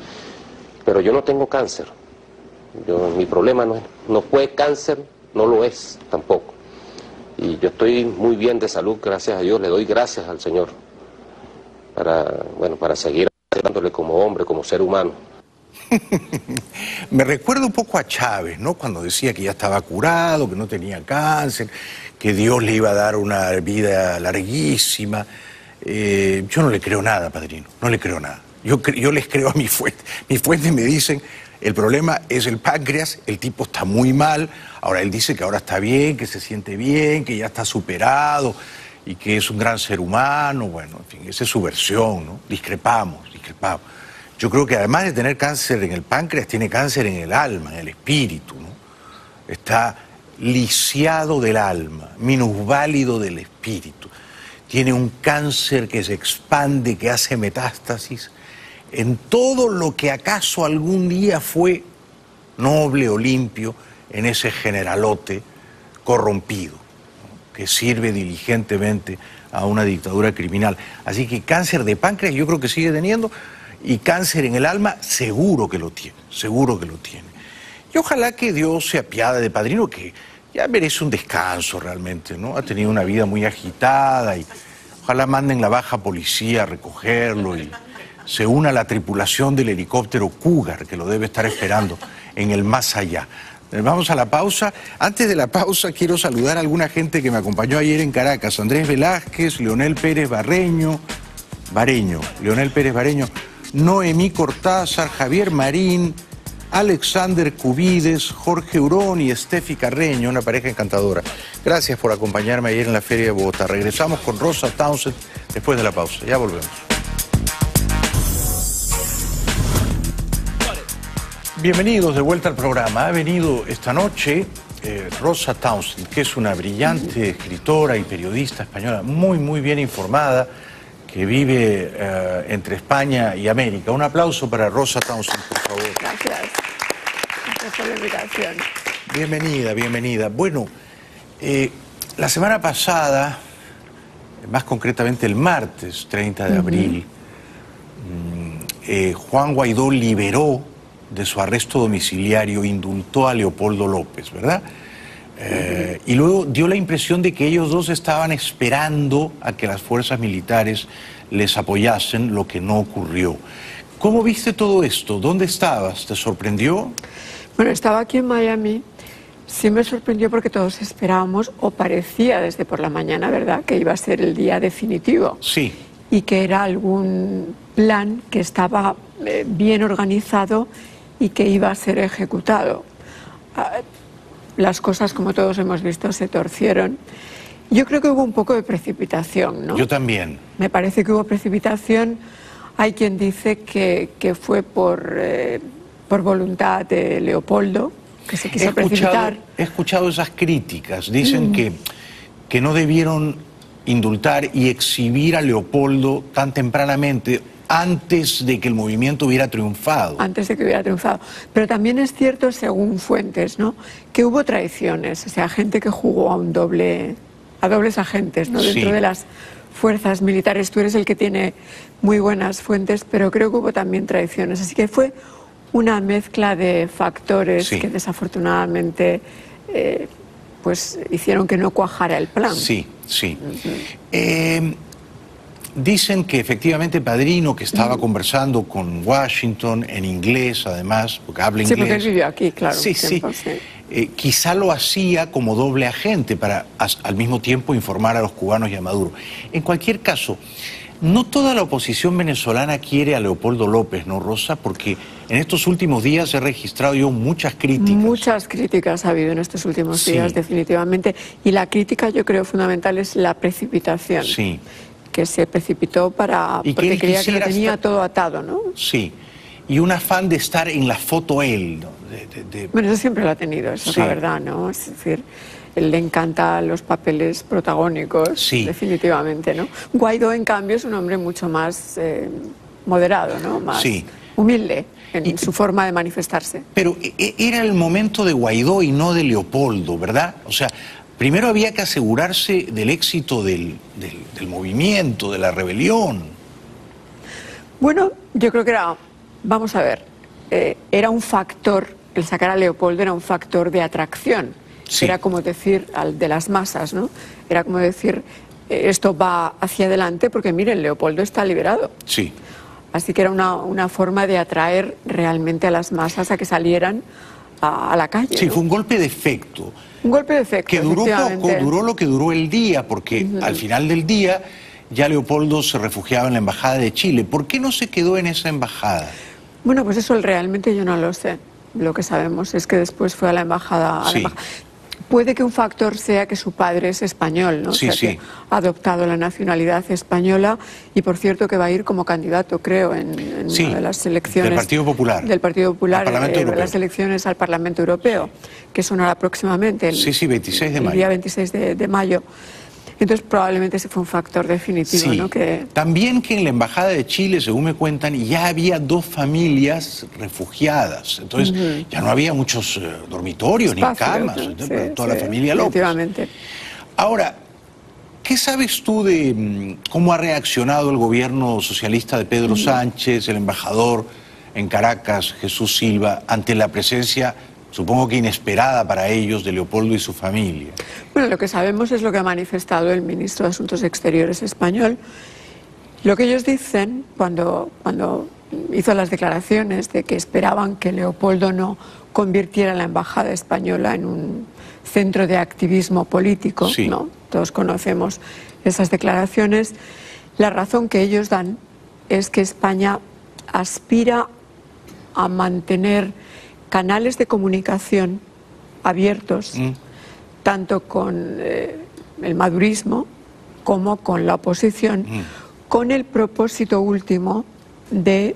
pero yo no tengo cáncer, mi problema no fue cáncer, no lo es tampoco, y yo estoy muy bien de salud, gracias a Dios, le doy gracias al Señor, para seguir aceptándole como hombre, como ser humano. Me recuerda un poco a Chávez, ¿no? Cuando decía que ya estaba curado, que no tenía cáncer, que Dios le iba a dar una vida larguísima. Yo no le creo nada, Padrino, no le creo nada. Yo les creo a mi fuente. Mis fuentes me dicen, el problema es el páncreas, el tipo está muy mal, ahora él dice que ahora está bien, que se siente bien, que ya está superado y que es un gran ser humano. Bueno, en fin, esa es su versión, ¿no? Discrepamos. Yo creo que además de tener cáncer en el páncreas, tiene cáncer en el alma, en el espíritu, ¿no? Está lisiado del alma, minusválido del espíritu. Tiene un cáncer que se expande, que hace metástasis en todo lo que acaso algún día fue noble o limpio en ese generalote corrompido, ¿no? Que sirve diligentemente a una dictadura criminal. Así que cáncer de páncreas yo creo que sigue teniendo. Y cáncer en el alma, seguro que lo tiene, seguro que lo tiene. Y ojalá que Dios se apiade de Padrino, que ya merece un descanso realmente, ¿no? Ha tenido una vida muy agitada y ojalá manden la baja policía a recogerlo y se una a la tripulación del helicóptero Cougar, que lo debe estar esperando en el más allá. Vamos a la pausa. Antes de la pausa quiero saludar a alguna gente que me acompañó ayer en Caracas. Andrés Velázquez, Leonel Pérez Bareño, Noemí Cortázar, Javier Marín, Alexander Cubides, Jorge Urón y Estefi Carreño, una pareja encantadora. Gracias por acompañarme ayer en la Feria de Bogotá. Regresamos con Rosa Townsend después de la pausa. Ya volvemos. Bienvenidos de vuelta al programa. Ha venido esta noche Rosa Townsend, que es una brillante escritora y periodista española, muy bien informada, que vive entre España y América. Un aplauso para Rosa Townsend, por favor. Gracias. Gracias por la invitación. Bienvenida. Bueno, la semana pasada, más concretamente el martes 30 de abril, Juan Guaidó liberó de su arresto domiciliario, indultó a Leopoldo López, ¿verdad? Y luego dio la impresión de que ellos dos estaban esperando a que las fuerzas militares les apoyasen, lo que no ocurrió. ¿Cómo viste todo esto? ¿Dónde estabas? ¿Te sorprendió? Bueno, estaba aquí en Miami. Sí me sorprendió porque todos esperábamos, o parecía desde por la mañana, ¿verdad?, que iba a ser el día definitivo. Sí. Y que era algún plan que estaba bien organizado y que iba a ser ejecutado. Las cosas, como todos hemos visto, se torcieron. Yo creo que hubo un poco de precipitación, ¿no? Yo también. Me parece que hubo precipitación. Hay quien dice que fue por voluntad de Leopoldo, que se quiso precipitar. He escuchado esas críticas. Dicen que no debieron indultar y exhibir a Leopoldo tan tempranamente, antes de que el movimiento hubiera triunfado. Antes de que hubiera triunfado. Pero también es cierto, según fuentes, ¿no?, que hubo traiciones, o sea, gente que jugó a dobles agentes, ¿no?, dentro de las fuerzas militares. Tú eres el que tiene muy buenas fuentes, pero creo que hubo también traiciones. Así que fue una mezcla de factores que desafortunadamente pues hicieron que no cuajara el plan. Sí, sí. Dicen que efectivamente Padrino, que estaba conversando con Washington en inglés, además, porque habla inglés. Sí, porque él vivió aquí, claro. Sí, sí. Quizá lo hacía como doble agente para al mismo tiempo informar a los cubanos y a Maduro. En cualquier caso, no toda la oposición venezolana quiere a Leopoldo López, ¿no, Rosa? Porque en estos últimos días he registrado yo muchas críticas. Muchas críticas ha habido en estos últimos días, definitivamente. Y la crítica, yo creo, fundamental es la precipitación. Sí. Que se precipitó porque creía que lo tenía todo atado, ¿no? Sí. Y un afán de estar en la foto él, ¿no? Bueno, eso siempre lo ha tenido, eso es la verdad, ¿no? Es decir, él le encantan los papeles protagónicos, definitivamente, ¿no? Guaidó, en cambio, es un hombre mucho más moderado, ¿no? Más humilde en su forma de manifestarse. Pero era el momento de Guaidó y no de Leopoldo, ¿verdad? O sea, primero había que asegurarse del éxito del movimiento, de la rebelión. Bueno, yo creo que vamos a ver, era un factor, el sacar a Leopoldo era un factor de atracción. Era como decir, de las masas, ¿no? Era como decir, esto va hacia adelante porque, miren, Leopoldo está liberado. Sí. Así que era una forma de atraer realmente a las masas a que salieran a la calle. Sí, ¿no? Fue un golpe de efecto. Un golpe de efecto, que duró poco, duró lo que duró el día, porque al final del día ya Leopoldo se refugiaba en la Embajada de Chile. ¿Por qué no se quedó en esa embajada? Bueno, pues eso realmente yo no lo sé. Lo que sabemos es que después fue a la embajada. Puede que un factor sea que su padre es español, ¿no? Sí, o sea, que ha adoptado la nacionalidad española y, por cierto, que va a ir como candidato, creo, en una de las elecciones... Del Partido Popular. Del Partido Popular, las elecciones al Parlamento Europeo, que son ahora próximamente. 26 de mayo. El día 26 de mayo. Entonces, probablemente ese fue un factor definitivo, ¿no? También que en la Embajada de Chile, según me cuentan, ya había 2 familias refugiadas. Entonces, ya no había muchos dormitorios ni camas. Toda la familia López. Ahora, ¿qué sabes tú de cómo ha reaccionado el gobierno socialista de Pedro Sánchez, el embajador en Caracas, Jesús Silva, ante la presencia, supongo que inesperada para ellos, de Leopoldo y su familia? Bueno, lo que sabemos es lo que ha manifestado el ministro de Asuntos Exteriores español. Lo que ellos dicen cuando hizo las declaraciones de que esperaban que Leopoldo no convirtiera la embajada española en un centro de activismo político, ¿no? Todos conocemos esas declaraciones. La razón que ellos dan es que España aspira a mantener canales de comunicación abiertos, tanto con el madurismo como con la oposición, con el propósito último de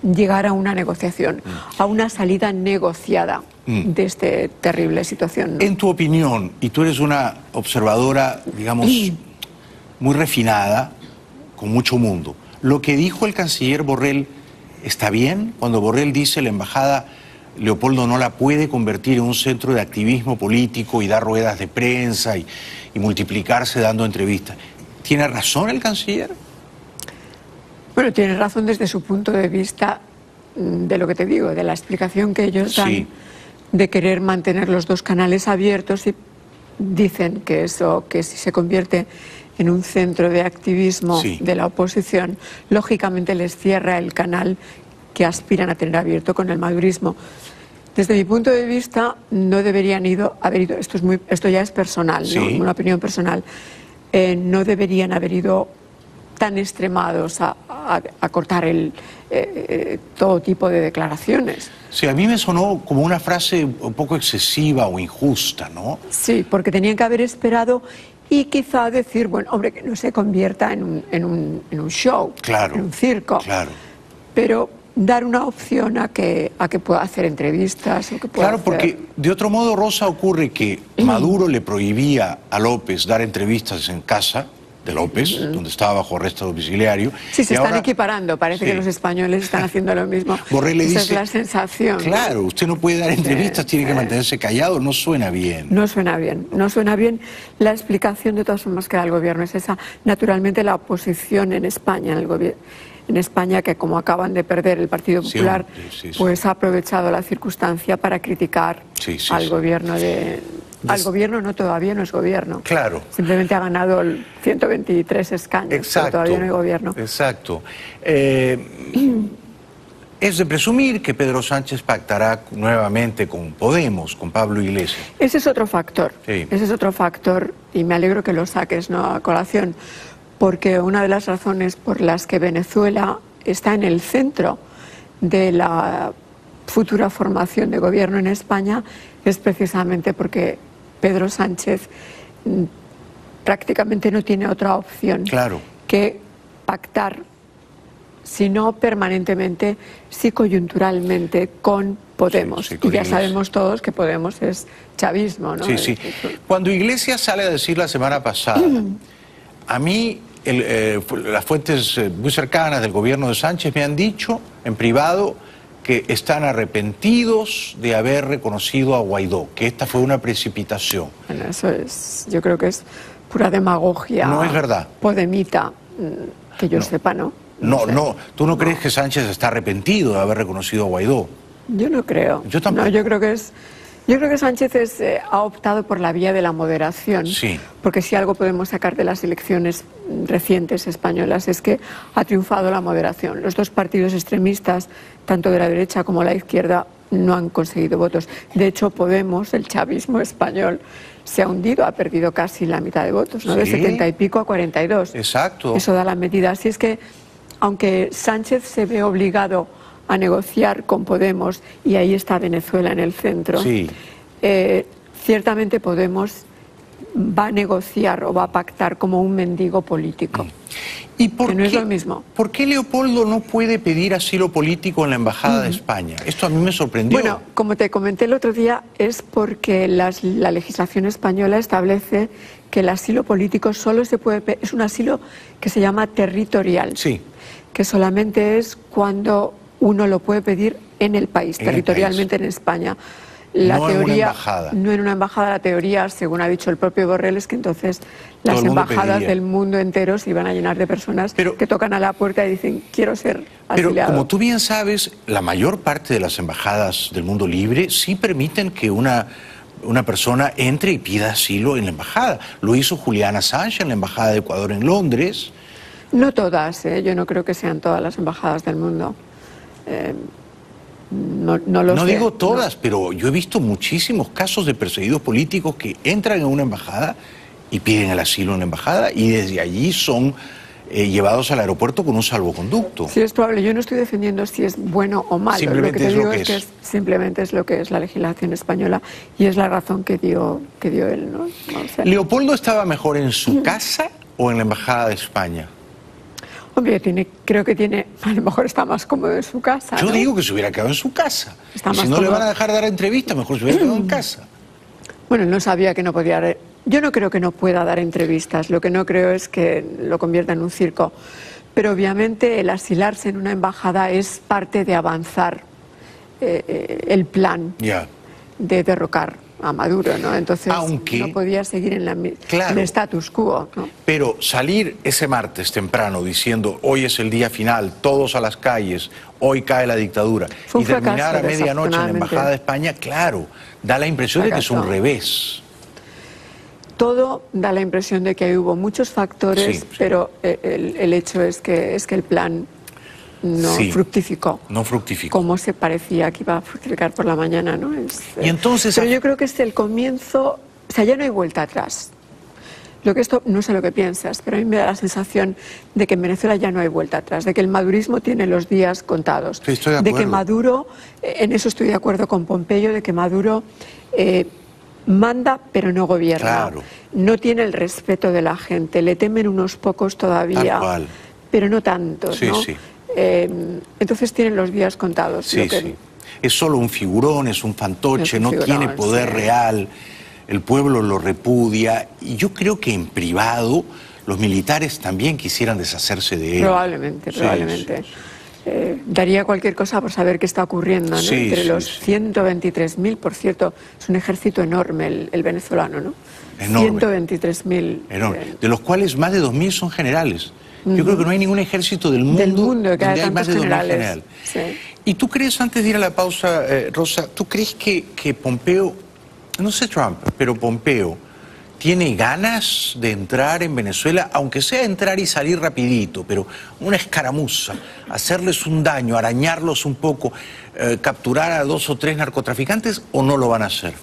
llegar a una negociación, a una salida negociada de esta terrible situación, ¿no? En tu opinión, y tú eres una observadora, digamos, muy refinada, con mucho mundo, lo que dijo el canciller Borrell, ¿está bien? Cuando Borrell dice la embajada Leopoldo no la puede convertir en un centro de activismo político y dar ruedas de prensa y multiplicarse dando entrevistas. ¿Tiene razón el canciller? Bueno, tiene razón desde su punto de vista de lo que te digo, de la explicación que ellos dan, de querer mantener los 2 canales abiertos, y dicen que eso, que si se convierte en un centro de activismo de la oposición, lógicamente les cierra el canal que aspiran a tener abierto con el madurismo. Desde mi punto de vista, no deberían haber ido, esto ya es personal, ¿no? Una opinión personal, no deberían haber ido tan extremados a cortar todo tipo de declaraciones. Sí, a mí me sonó como una frase un poco excesiva o injusta, ¿no? Sí, porque tenían que haber esperado y quizá decir, bueno, hombre, que no se convierta en un show, en un circo. Pero dar una opción a que pueda hacer entrevistas. O que pueda porque de otro modo, Rosa, ocurre que Maduro le prohibía a López dar entrevistas en casa de López, donde estaba bajo arresto domiciliario. Sí, se están equiparando, parece que los españoles están haciendo lo mismo. Borrell le dice, esa es la sensación. Claro, usted no puede dar entrevistas, tiene que mantenerse callado, no suena bien. No suena bien, no suena bien. La explicación de todas formas que da el gobierno es esa. Naturalmente la oposición en España, en España, que como acaban de perder el Partido Popular, pues ha aprovechado la circunstancia para criticar al gobierno al gobierno todavía no es gobierno. Claro. Simplemente ha ganado 123 escaños, exacto, pero todavía no hay gobierno. Exacto. Es de presumir que Pedro Sánchez pactará nuevamente con Podemos, con Pablo Iglesias. Ese es otro factor. Sí. Ese es otro factor, y me alegro que lo saques, ¿no?, a colación, porque una de las razones por las que Venezuela está en el centro de la futura formación de gobierno en España es precisamente porque Pedro Sánchez prácticamente no tiene otra opción que pactar, si no permanentemente, sí coyunturalmente, con Podemos. Y ya sabemos todos que Podemos es chavismo, ¿no? Sí, sí. Cuando Iglesias sale a decir la semana pasada, a mí las fuentes muy cercanas del gobierno de Sánchez me han dicho en privado que están arrepentidos de haber reconocido a Guaidó, que esta fue una precipitación. Bueno, eso es, yo creo que es pura demagogia. No es verdad. Podemita, que yo sepa, ¿no? No, ¿tú no crees que Sánchez está arrepentido de haber reconocido a Guaidó? Yo no creo. Yo tampoco. No, yo creo que Sánchez ha optado por la vía de la moderación. Sí. Porque si algo podemos sacar de las elecciones recientes españolas es que ha triunfado la moderación. Los dos partidos extremistas, tanto de la derecha como la izquierda, no han conseguido votos. De hecho, Podemos, el chavismo español, se ha hundido, ha perdido casi la mitad de votos, ¿no? Sí. De 70 y pico a 42. Exacto. Eso da la medida. Así es que, aunque Sánchez se ve obligado a negociar con Podemos, y ahí está Venezuela en el centro, ciertamente Podemos va a negociar o va a pactar como un mendigo político. ¿Y por que no es lo mismo? ¿Por qué Leopoldo no puede pedir asilo político en la Embajada de España? Esto a mí me sorprendió. Bueno, como te comenté el otro día, es porque la legislación española establece que el asilo político solo se puede pedir, es un asilo que se llama territorial, que solamente es cuando uno lo puede pedir en el país, territorialmente en España. La teoría, en una embajada. No en una embajada, la teoría, según ha dicho el propio Borrell, es que entonces las embajadas del mundo entero se iban a llenar de personas que tocan a la puerta y dicen, quiero ser asiliado. Pero como tú bien sabes, la mayor parte de las embajadas del mundo libre sí permiten que una persona entre y pida asilo en la embajada. Lo hizo Julian Assange en la embajada de Ecuador en Londres. No todas, yo no creo que sean todas las embajadas del mundo. No digo todas, pero yo he visto muchísimos casos de perseguidos políticos que entran en una embajada y piden el asilo en la embajada y desde allí son llevados al aeropuerto con un salvoconducto. Sí, es probable. Yo no estoy defendiendo si es bueno o malo. Simplemente lo que te digo es que simplemente es lo que es la legislación española y es la razón que dio él, ¿no? O sea, ¿Leopoldo estaba mejor en su casa o en la embajada de España? Hombre, creo que a lo mejor está más cómodo en su casa. Yo digo que se hubiera quedado en su casa. Está y si no le van a dejar dar entrevistas, mejor se hubiera quedado en casa. Bueno, no sabía que no podía. Yo no creo que no pueda dar entrevistas. Lo que no creo es que lo convierta en un circo. Pero obviamente el asilarse en una embajada es parte de avanzar el plan de derrocar a Maduro, ¿no? Entonces no podía seguir en el status quo, ¿no? Pero salir ese martes temprano diciendo hoy es el día final, todos a las calles, hoy cae la dictadura, y terminar a medianoche en la Embajada de España, claro, da la impresión de que es un revés. Todo da la impresión de que hubo muchos factores, pero el hecho es que el plan no fructificó. No fructificó. Como se parecía que iba a fructificar por la mañana, ¿no? Y entonces, pero yo creo que es el comienzo, o sea, ya no hay vuelta atrás. Esto, no sé lo que piensas, pero a mí me da la sensación de que en Venezuela ya no hay vuelta atrás, de que el madurismo tiene los días contados. Sí, estoy de acuerdo. De que Maduro, en eso estoy de acuerdo con Pompeyo, de que Maduro manda pero no gobierna. Claro. No tiene el respeto de la gente, le temen unos pocos todavía, tal cual, pero no tantos, ¿no? Sí. Entonces tienen los días contados. Sí. Es solo un figurón, es un fantoche, no tiene poder real, el pueblo lo repudia, y yo creo que en privado los militares también quisieran deshacerse de él. Probablemente. Daría cualquier cosa por saber qué está ocurriendo, ¿no? Entre los 123.000, por cierto, es un ejército enorme el venezolano, ¿no? Enorme. 123.000. Enorme. De los cuales más de 2.000 son generales. Yo creo que no hay ningún ejército del mundo que donde hay más de 2.000 generales. generales. Sí. ¿Y tú crees, antes de ir a la pausa, Rosa, tú crees que Pompeo, no sé Trump, pero Pompeo, tiene ganas de entrar en Venezuela, aunque sea entrar y salir rapidito, pero una escaramuza, hacerles un daño, arañarlos un poco, capturar a 2 o 3 narcotraficantes, o no lo van a hacer?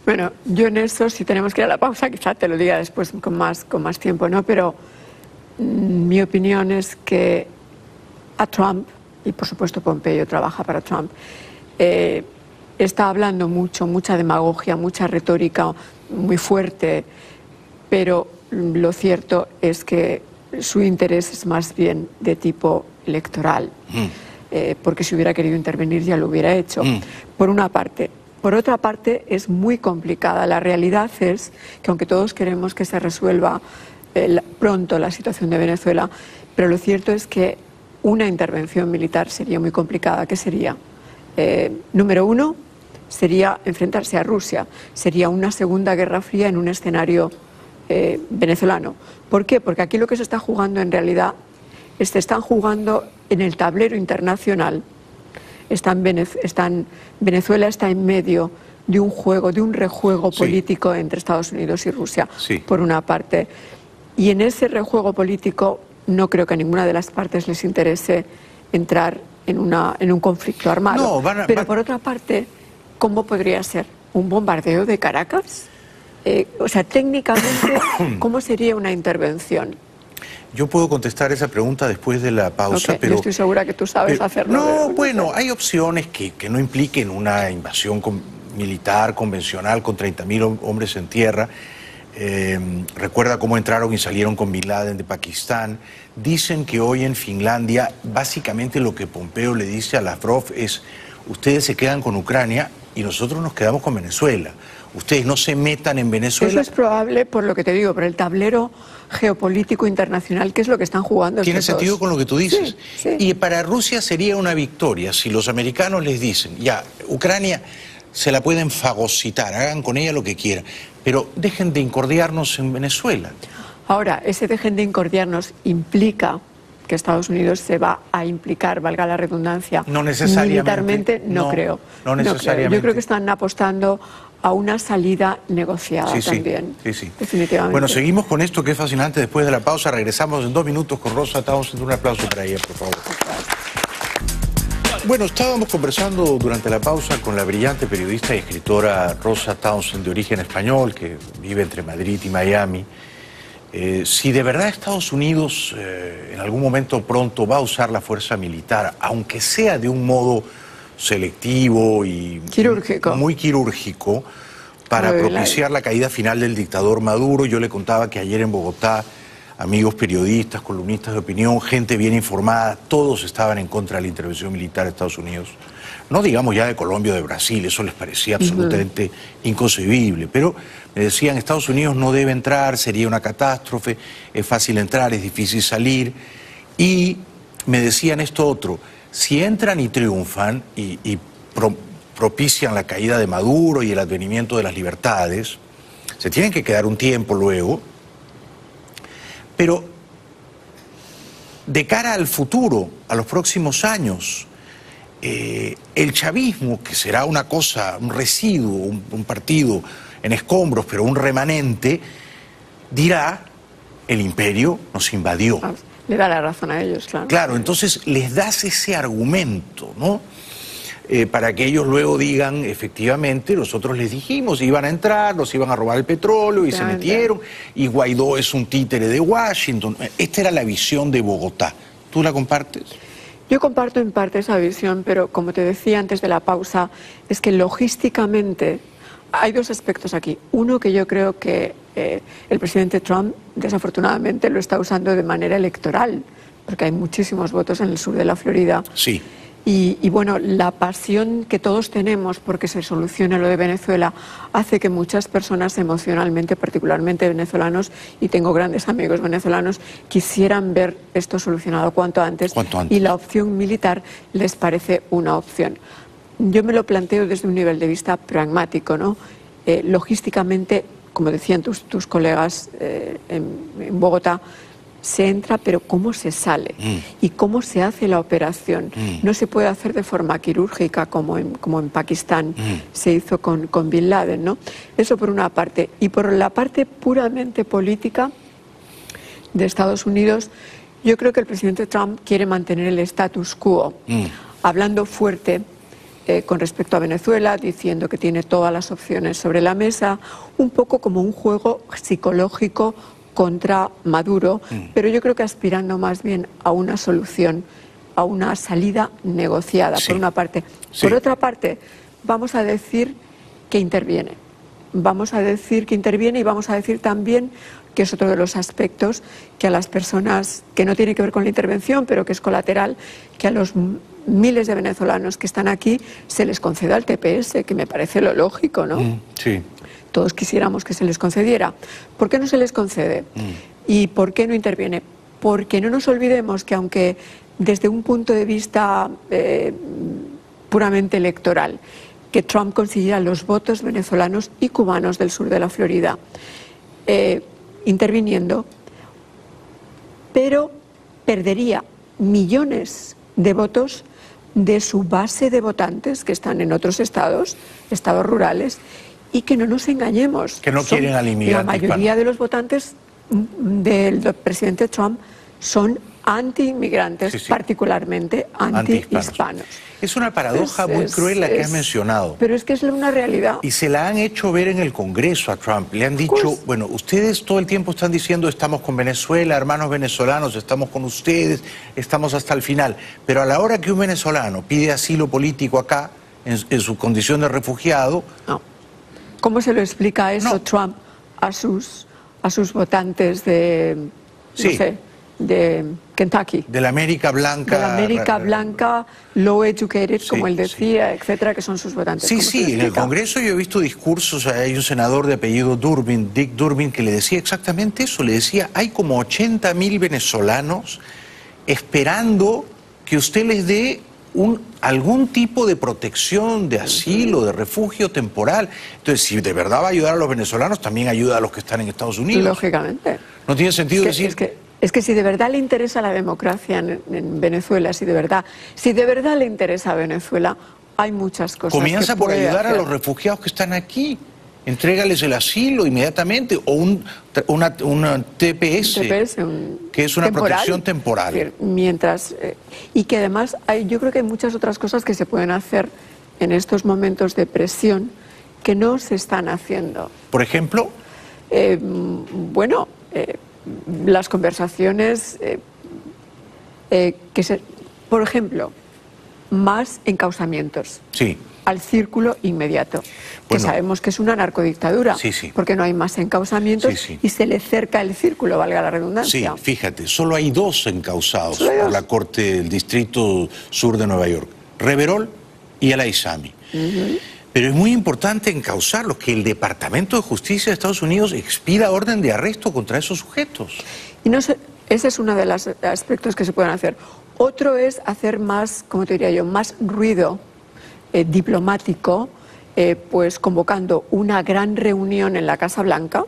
Bueno, yo en eso, si tenemos que ir a la pausa, quizá te lo diga después con más tiempo, ¿no? Pero mi opinión es que a Trump, y por supuesto Pompeo trabaja para Trump, está hablando mucha demagogia, mucha retórica muy fuerte, pero lo cierto es que su interés es más bien de tipo electoral, porque si hubiera querido intervenir ya lo hubiera hecho, por una parte. Por otra parte, es muy complicada. La realidad es que aunque todos queremos que se resuelva pronto la situación de Venezuela, pero lo cierto es que una intervención militar sería muy complicada. ¿Qué sería? Número uno, sería enfrentarse a Rusia. Sería una segunda guerra fría en un escenario venezolano. ¿Por qué? Porque aquí lo que se está jugando en realidad es que están jugando en el tablero internacional. Venezuela está en medio de un juego, de un rejuego político entre Estados Unidos y Rusia, por una parte. Y en ese rejuego político no creo que a ninguna de las partes les interese entrar en un conflicto armado. Pero por otra parte, ¿cómo podría ser? ¿Un bombardeo de Caracas? O sea, técnicamente, ¿cómo sería una intervención? Yo puedo contestar esa pregunta después de la pausa, pero... Yo estoy segura que tú sabes hacerlo. No, bueno, hay opciones que no impliquen una invasión militar convencional con 30.000 hombres en tierra. Recuerda cómo entraron y salieron con Bin Laden de Pakistán. Dicen que hoy en Finlandia, básicamente lo que Pompeo le dice a Lavrov es: ustedes se quedan con Ucrania y nosotros nos quedamos con Venezuela. Ustedes no se metan en Venezuela. Eso es probable, por lo que te digo, por el tablero geopolítico internacional, que es lo que están jugando. Tiene sentido con lo que tú dices. Sí, sí. Y para Rusia sería una victoria si los americanos les dicen: ya, Ucrania se la pueden fagocitar, hagan con ella lo que quieran, pero dejen de incordiarnos en Venezuela. Ahora, ese dejen de incordiarnos implica que Estados Unidos se va a implicar, valga la redundancia, no necesariamente, militarmente, no creo. No necesariamente. No creo. Yo creo que están apostando a una salida negociada también. Sí. Definitivamente. Bueno, seguimos con esto que es fascinante después de la pausa. Regresamos en 2 minutos con Rosa Townsend. Un aplauso para ella, por favor. Bueno, estábamos conversando durante la pausa con la brillante periodista y escritora Rosa Townsend, de origen español, que vive entre Madrid y Miami. Si de verdad Estados Unidos en algún momento pronto va a usar la fuerza militar, aunque sea de un modo selectivo y muy quirúrgico, para propiciar la caída final del dictador Maduro. Yo le contaba que ayer en Bogotá, amigos periodistas, columnistas de opinión, gente bien informada, todos estaban en contra de la intervención militar de Estados Unidos. No digamos ya de Colombia o de Brasil, eso les parecía absolutamente inconcebible, pero me decían: Estados Unidos no debe entrar, sería una catástrofe, es fácil entrar, es difícil salir. Y me decían esto otro: si entran y triunfan y propician la caída de Maduro y el advenimiento de las libertades, se tienen que quedar un tiempo luego, pero de cara al futuro, a los próximos años, el chavismo, que será una cosa, un residuo, un partido en escombros, pero un remanente, dirá: el imperio nos invadió. Le da la razón a ellos, claro. Claro, entonces les das ese argumento, ¿no? Para que ellos luego digan: efectivamente, nosotros les dijimos, iban a entrar, nos iban a robar el petróleo y se metieron, y Guaidó es un títere de Washington. Esta era la visión de Bogotá. ¿Tú la compartes? Yo comparto en parte esa visión, pero como te decía antes de la pausa, es que logísticamente hay 2 aspectos aquí. Uno, que yo creo que el presidente Trump desafortunadamente lo está usando de manera electoral, porque hay muchísimos votos en el sur de la Florida. Sí. Y bueno, la pasión que todos tenemos porque se solucione lo de Venezuela hace que muchas personas emocionalmente, particularmente venezolanos, y tengo grandes amigos venezolanos, quisieran ver esto solucionado cuanto antes. Y la opción militar les parece una opción. Yo me lo planteo desde un nivel de vista pragmático, ¿no? Logísticamente, como decían tus colegas en Bogotá, se entra, pero cómo se sale y cómo se hace la operación. No se puede hacer de forma quirúrgica como en Pakistán se hizo con Bin Laden, ¿no? Eso por una parte. Y por la parte puramente política de Estados Unidos, yo creo que el presidente Trump quiere mantener el status quo, hablando fuerte con respecto a Venezuela, diciendo que tiene todas las opciones sobre la mesa, un poco como un juego psicológico contra Maduro, pero yo creo que aspirando más bien a una solución, a una salida negociada, por una parte. Por otra parte, vamos a decir que interviene. Vamos a decir que interviene y vamos a decir también que es otro de los aspectos que a las personas, que no tiene que ver con la intervención, pero que es colateral, que a los miles de venezolanos que están aquí se les conceda el TPS, que me parece lo lógico, ¿no? Sí. Todos quisiéramos que se les concediera. ¿Por qué no se les concede? ¿Y por qué no interviene? Porque no nos olvidemos que aunque desde un punto de vista puramente electoral, que Trump consiguiera los votos venezolanos y cubanos del sur de la Florida interviniendo, pero perdería millones de votos de su base de votantes que están en otros estados rurales, y que no nos engañemos. Que no quieren al inmigrante. La mayoría de los votantes del presidente Trump son anti-inmigrantes, particularmente anti-hispanos. Es una paradoja muy cruel la que has mencionado. Pero es que es una realidad. Y se la han hecho ver en el Congreso a Trump. Le han dicho, bueno, ustedes todo el tiempo están diciendo estamos con Venezuela, hermanos venezolanos, estamos con ustedes, estamos hasta el final. Pero a la hora que un venezolano pide asilo político acá, en su condición de refugiado... No. ¿Cómo se lo explica eso Trump a sus votantes de, no sé, de Kentucky? De la América Blanca. De la América Blanca, low educated, como él decía, etcétera, que son sus votantes. Sí, en el Congreso yo he visto discursos, hay un senador de apellido Durbin, Dick Durbin, que le decía exactamente eso, le decía, hay como 80.000 venezolanos esperando que usted les dé algún tipo de protección, de asilo, de refugio temporal. Entonces, si de verdad va a ayudar a los venezolanos, también ayuda a los que están en Estados Unidos. Lógicamente. No tiene sentido decir... Es que si de verdad le interesa la democracia en Venezuela, si de verdad le interesa a Venezuela, hay muchas cosas. Comienza por ayudar a los refugiados que están aquí. Entrégales el asilo inmediatamente, o un TPS, que es una protección temporal. Es decir, mientras, y que además yo creo que hay muchas otras cosas que se pueden hacer en estos momentos de presión que no se están haciendo. ¿Por ejemplo? Las conversaciones, por ejemplo, más encausamientos. Sí. Al círculo inmediato, que sabemos que es una narcodictadura, porque no hay más encausamientos y se le cerca el círculo, valga la redundancia. Sí, fíjate, solo hay 2 encausados por la Corte del Distrito Sur de Nueva York, Reverol y Al-Aissami. Pero es muy importante encausarlos, que el Departamento de Justicia de Estados Unidos expida orden de arresto contra esos sujetos. Y no sé, ese es uno de los aspectos que se pueden hacer. Otro es hacer más, como te diría yo, más ruido diplomático, pues convocando una gran reunión en la Casa Blanca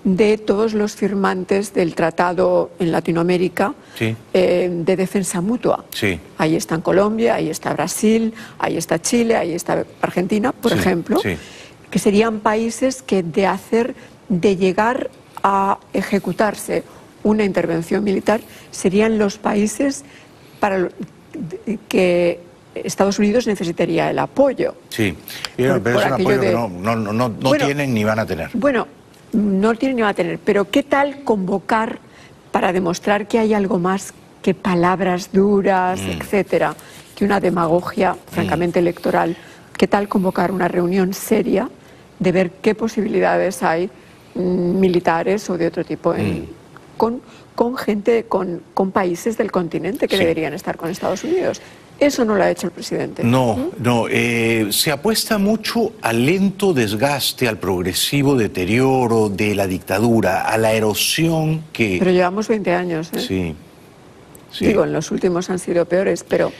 de todos los firmantes del tratado en Latinoamérica de defensa mutua. Ahí están Colombia, ahí está Brasil, ahí está Chile, ahí está Argentina, por ejemplo, que serían países que de llegar a ejecutarse una intervención militar, serían los países para que Estados Unidos necesitaría el apoyo. Sí, pero es un apoyo que no tienen ni van a tener. Bueno, no tienen ni van a tener, pero ¿qué tal convocar para demostrar que hay algo más que palabras duras, etcétera, que una demagogia francamente electoral? ¿Qué tal convocar una reunión seria de ver qué posibilidades hay militares o de otro tipo con gente, con países del continente que deberían estar con Estados Unidos? Eso no lo ha hecho el presidente. Se apuesta mucho al lento desgaste, al progresivo deterioro de la dictadura, a la erosión que... Pero llevamos 20 años, ¿eh? Sí. Digo, en los últimos han sido peores, pero...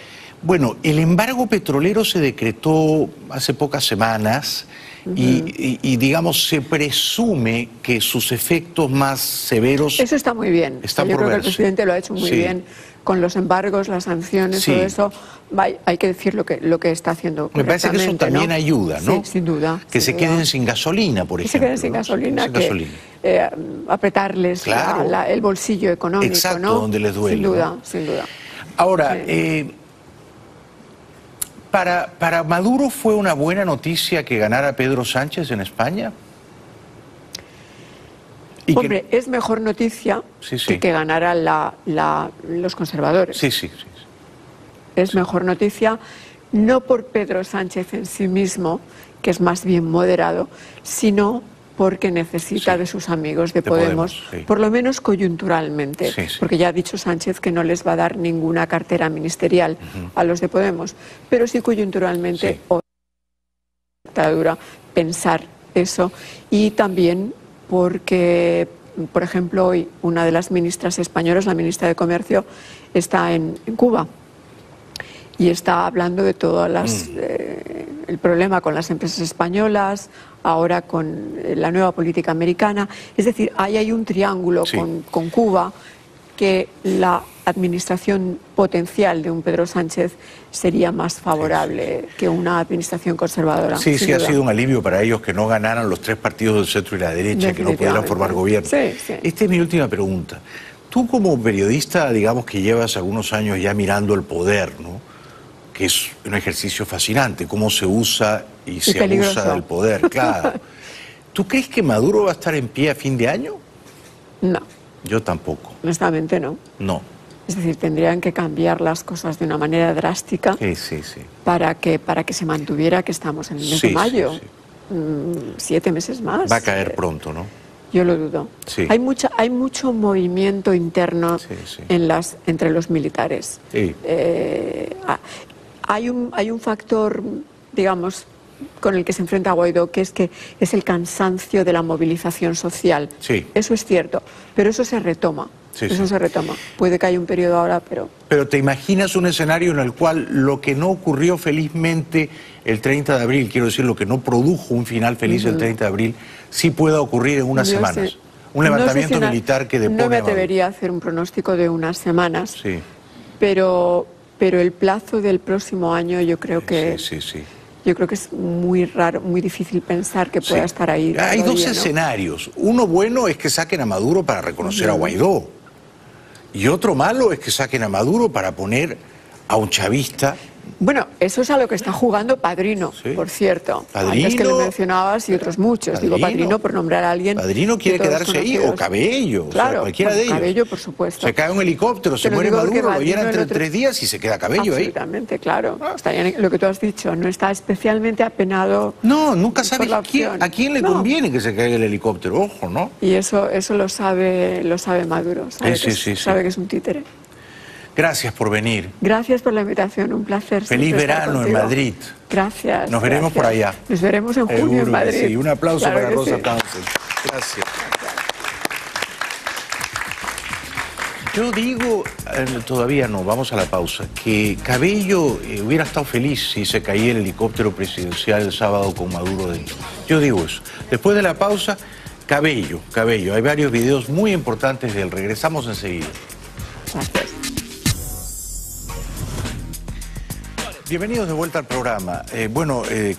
Bueno, el embargo petrolero se decretó hace pocas semanas y digamos, se presume que sus efectos más severos... Eso está muy bien. Yo creo que el presidente lo ha hecho muy bien con los embargos, las sanciones, todo eso. Hay que decir lo que está haciendo. Me parece que eso también ayuda, ¿no? Sí, sin duda. Que se queden sin gasolina, por ejemplo. Que se queden sin gasolina, apretarles el bolsillo económico. Exacto, ¿no? donde les duele. Sin duda, ¿no? sin duda. Ahora, ¿para Maduro fue una buena noticia que ganara Pedro Sánchez en España? Hombre, es mejor noticia que ganaran los conservadores. Sí. Es mejor noticia no por Pedro Sánchez en sí mismo, que es más bien moderado, sino porque necesita de sus amigos de Podemos, por lo menos coyunturalmente, porque ya ha dicho Sánchez que no les va a dar ninguna cartera ministerial a los de Podemos, pero sí coyunturalmente o dictadura pensar eso, y también porque, por ejemplo, hoy una de las ministras españolas, la ministra de Comercio, está en Cuba y está hablando de todo el problema con las empresas españolas, ahora con la nueva política americana. Es decir, ahí hay un triángulo con Cuba que la administración potencial de un Pedro Sánchez sería más favorable que una administración conservadora. Sí, ha sido un alivio para ellos que no ganaran los tres partidos del centro y la derecha, que no pudieran formar gobierno. Esta es mi última pregunta. Tú como periodista, digamos que llevas algunos años ya mirando el poder, ¿no? Que es un ejercicio fascinante, cómo se usa y se abusa del poder, claro. ¿Tú crees que Maduro va a estar en pie a fin de año? No. Yo tampoco. Honestamente no. No. Es decir, tendrían que cambiar las cosas de una manera drástica para que se mantuviera que estamos en el mes de mayo. 7 meses más. Va a caer pronto, ¿no? Yo lo dudo. Hay mucho movimiento interno entre los militares. Hay un factor, digamos, con el que se enfrenta Guaidó, que es el cansancio de la movilización social. Eso es cierto, pero eso se retoma. Se retoma. Puede que haya un periodo ahora, pero... Pero ¿te imaginas un escenario en el cual lo que no ocurrió felizmente el 30 de abril, quiero decir, lo que no produjo un final feliz el 30 de abril, sí pueda ocurrir en unas semanas? Un levantamiento militar que depone... No me atrevería a hacer un pronóstico de unas semanas, pero el plazo del próximo año yo creo que... Yo creo que es muy raro, muy difícil pensar que pueda estar ahí. Hay dos escenarios. Uno bueno es que saquen a Maduro para reconocer a Guaidó. Y otro malo es que saquen a Maduro para poner a un chavista. Bueno, eso es a lo que está jugando Padrino, por cierto. Padrino, antes que le mencionabas y otros muchos. Padrino, digo Padrino por nombrar a alguien. Padrino quiere quedarse ahí, o Cabello, claro, o sea, cualquiera de ellos. Cabello, por supuesto. Se cae un helicóptero, se muere Maduro, lo llenan entre 3 días y se queda Cabello ahí. Absolutamente, claro. Lo que tú has dicho, no está especialmente apenado. No, nunca sabes a quién le conviene que se caiga el helicóptero, ojo, ¿no? Y eso lo sabe Maduro, sabe que es un títere. Gracias por venir. Gracias por la invitación, un placer. Feliz verano en Madrid. Gracias. Nos veremos por allá. Nos veremos en junio en Madrid. Sí, un aplauso para Rosa Townsend. Gracias. Yo digo, todavía no, vamos a la pausa, que Cabello hubiera estado feliz si se caía el helicóptero presidencial el sábado con Maduro dentro. Yo digo eso. Después de la pausa, Cabello. Hay varios videos muy importantes de él. Regresamos enseguida. Gracias. Bienvenidos de vuelta al programa.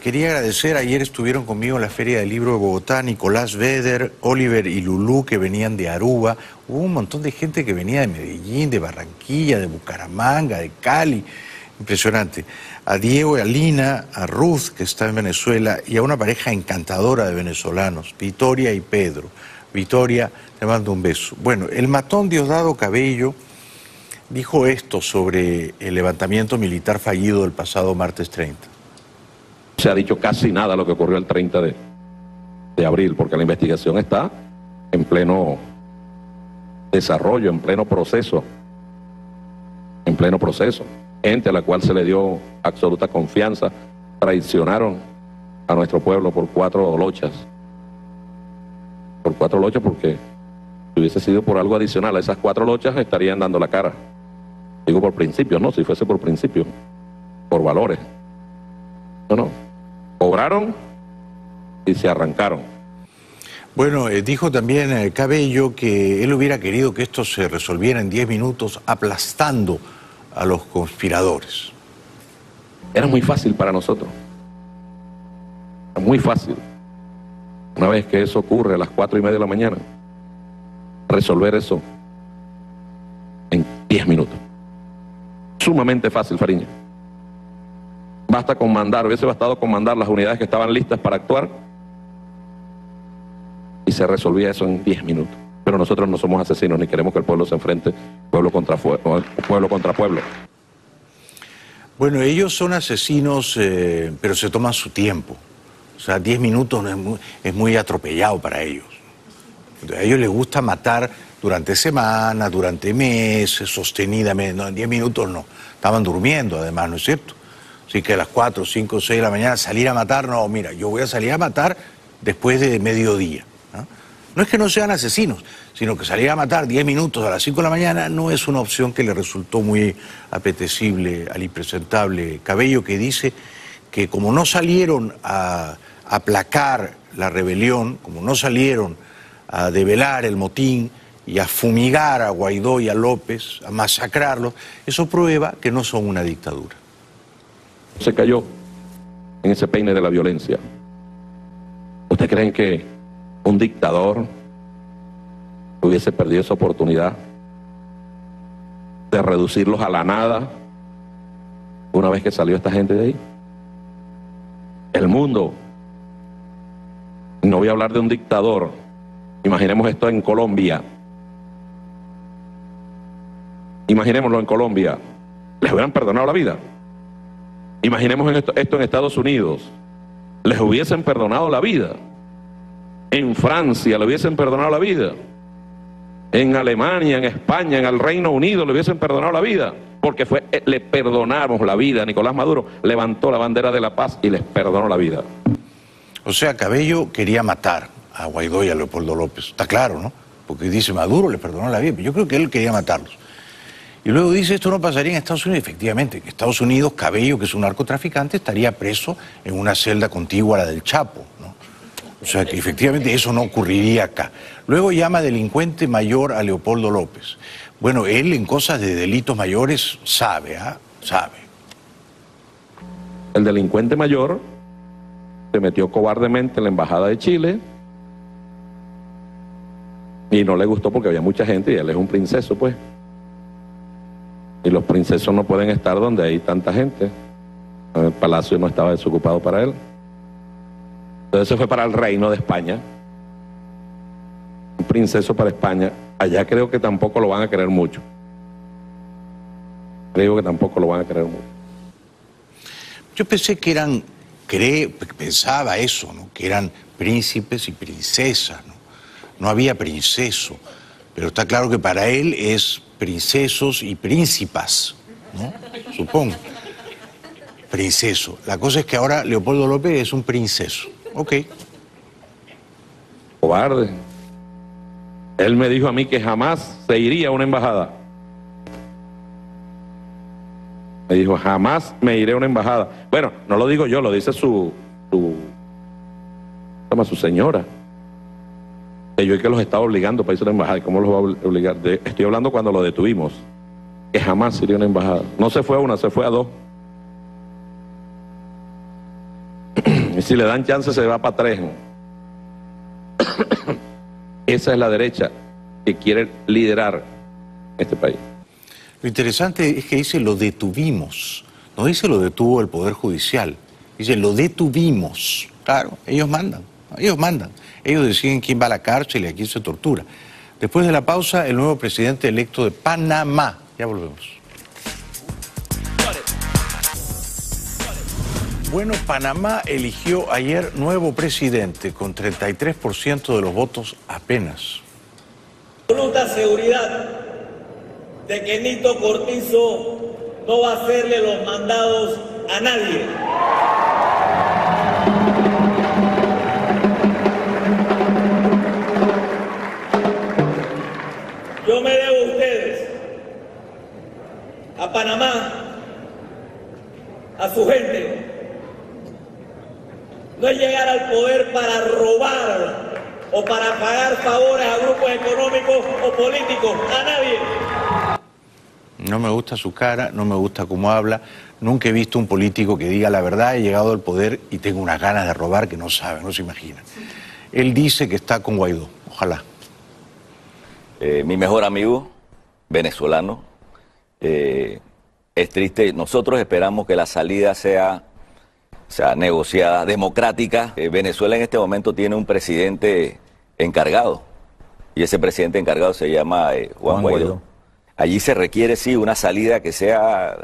Quería agradecer, ayer estuvieron conmigo en la Feria del Libro de Bogotá, Nicolás Vedder, Oliver y Lulú, que venían de Aruba. Hubo un montón de gente que venía de Medellín, de Barranquilla, de Bucaramanga, de Cali. Impresionante. A Diego y a Lina, a Ruth, que está en Venezuela, y a una pareja encantadora de venezolanos, Victoria y Pedro. Victoria, te mando un beso. Bueno, el matón Diosdado Cabello dijo esto sobre el levantamiento militar fallido del pasado martes 30. Se ha dicho casi nada lo que ocurrió el 30 de abril, porque la investigación está en pleno desarrollo, en pleno proceso. Gente a la cual se le dio absoluta confianza, traicionaron a nuestro pueblo por 4 lochas. Por 4 lochas, porque si hubiese sido por algo adicional a esas 4 lochas estarían dando la cara. Digo por principio, ¿no? Si fuese por principio. por valores. No. Cobraron y se arrancaron. Bueno, dijo también Cabello que él hubiera querido que esto se resolviera en 10 minutos aplastando a los conspiradores. Era muy fácil para nosotros. Era muy fácil. Una vez que eso ocurre a las 4:30 de la mañana, resolver eso en 10 minutos. Sumamente fácil, Fariña. Hubiese bastado con mandar las unidades que estaban listas para actuar y se resolvía eso en 10 minutos. Pero nosotros no somos asesinos ni queremos que el pueblo se enfrente pueblo contra pueblo. Bueno, ellos son asesinos, pero se toman su tiempo. O sea, 10 minutos es muy atropellado para ellos. A ellos les gusta matar durante semanas, durante meses, sostenidamente. No, en 10 minutos no. Estaban durmiendo, además, ¿no es cierto? Así que a las 4, 5, 6 de la mañana salir a matar, no, mira, yo voy a salir a matar después de mediodía. No es que no sean asesinos, sino que salir a matar 10 minutos a las 5 de la mañana no es una opción que le resultó muy apetecible al impresentable Cabello, que dice que como no salieron a aplacar la rebelión, como no salieron a develar el motín y a fumigar a Guaidó y a López, a masacrarlos, eso prueba que no son una dictadura. Se cayó en ese peine de la violencia. ¿Ustedes creen que un dictador hubiese perdido esa oportunidad de reducirlos a la nada una vez que salió esta gente de ahí? El mundo, no voy a hablar de un dictador, imaginemos esto en Colombia, imaginémoslo en Colombia, les hubieran perdonado la vida. Imaginemos esto en Estados Unidos, les hubiesen perdonado la vida. En Francia le hubiesen perdonado la vida. En Alemania, en España, en el Reino Unido le hubiesen perdonado la vida. Porque le perdonamos la vida. Nicolás Maduro levantó la bandera de la paz y les perdonó la vida. O sea, Cabello quería matar a Guaidó y a Leopoldo López. Está claro, ¿no? Porque dice Maduro le perdonó la vida. Yo creo que él quería matarlos. Y luego dice, esto no pasaría en Estados Unidos. Efectivamente, en Estados Unidos, Cabello, que es un narcotraficante, estaría preso en una celda contigua a la del Chapo, ¿no? O sea, que efectivamente eso no ocurriría acá. Luego llama delincuente mayor a Leopoldo López. Bueno, él en cosas de delitos mayores sabe, sabe. El delincuente mayor se metió cobardemente en la embajada de Chile y no le gustó porque había mucha gente y él es un princeso, pues. Y los princesos no pueden estar donde hay tanta gente. El palacio no estaba desocupado para él. Entonces se fue para el reino de España. Un princeso para España. Allá creo que tampoco lo van a querer mucho. Creo que tampoco lo van a querer mucho. Yo pensé que pensaba eso, ¿no? Que eran príncipes y princesas, ¿no? No había princeso. Pero está claro que para él es princesos y príncipas, ¿no? Supongo. Princeso. La cosa es que ahora Leopoldo López es un princeso. Ok. Cobarde. Él me dijo a mí que jamás se iría a una embajada. Me dijo, jamás me iré a una embajada. Bueno, no lo digo yo, lo dice su señora. Que yo es que los estaba obligando para irse a la embajada. ¿Y cómo los va a obligar? Estoy hablando cuando lo detuvimos. Que jamás iría a una embajada. No se fue a una, se fue a 2. Y si le dan chance se va para 3. Esa es la derecha que quiere liderar este país. Lo interesante es que dice lo detuvimos. No dice lo detuvo el Poder Judicial. Dice lo detuvimos. Claro, ellos mandan. Ellos mandan. Ellos deciden quién va a la cárcel y a quién se tortura. Después de la pausa, el nuevo presidente electo de Panamá. Ya volvemos. Bueno, Panamá eligió ayer nuevo presidente con 33% de los votos apenas. Absoluta seguridad de que Nito Cortizo no va a hacerle los mandados a nadie. Yo me debo a ustedes, a Panamá, a su gente. No es llegar al poder para robar o para pagar favores a grupos económicos o políticos, a nadie. No me gusta su cara, no me gusta cómo habla. Nunca he visto un político que diga la verdad, he llegado al poder y tengo unas ganas de robar que no sabe, no se imagina. Él dice que está con Guaidó, ojalá. Mi mejor amigo, venezolano, es triste. Nosotros esperamos que la salida sea negociada, democrática. Venezuela en este momento tiene un presidente encargado y ese presidente encargado se llama Juan Guaidó. Allí se requiere, sí, una salida que sea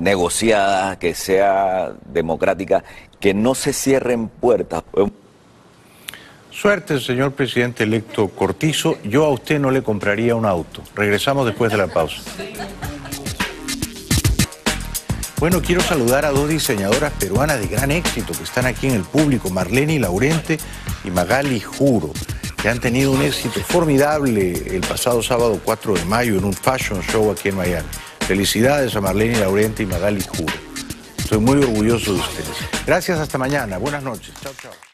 negociada, que sea democrática, que no se cierren puertas. Suerte, señor presidente electo Cortizo. Yo a usted no le compraría un auto. Regresamos después de la pausa. Bueno, quiero saludar a dos diseñadoras peruanas de gran éxito que están aquí en el público, Marlene Laurente y Magali Juro, que han tenido un éxito formidable el pasado sábado 4 de mayo en un fashion show aquí en Miami. Felicidades a Marlene Laurente y Magali Juro. Estoy muy orgulloso de ustedes. Gracias, hasta mañana. Buenas noches. Chao, chao.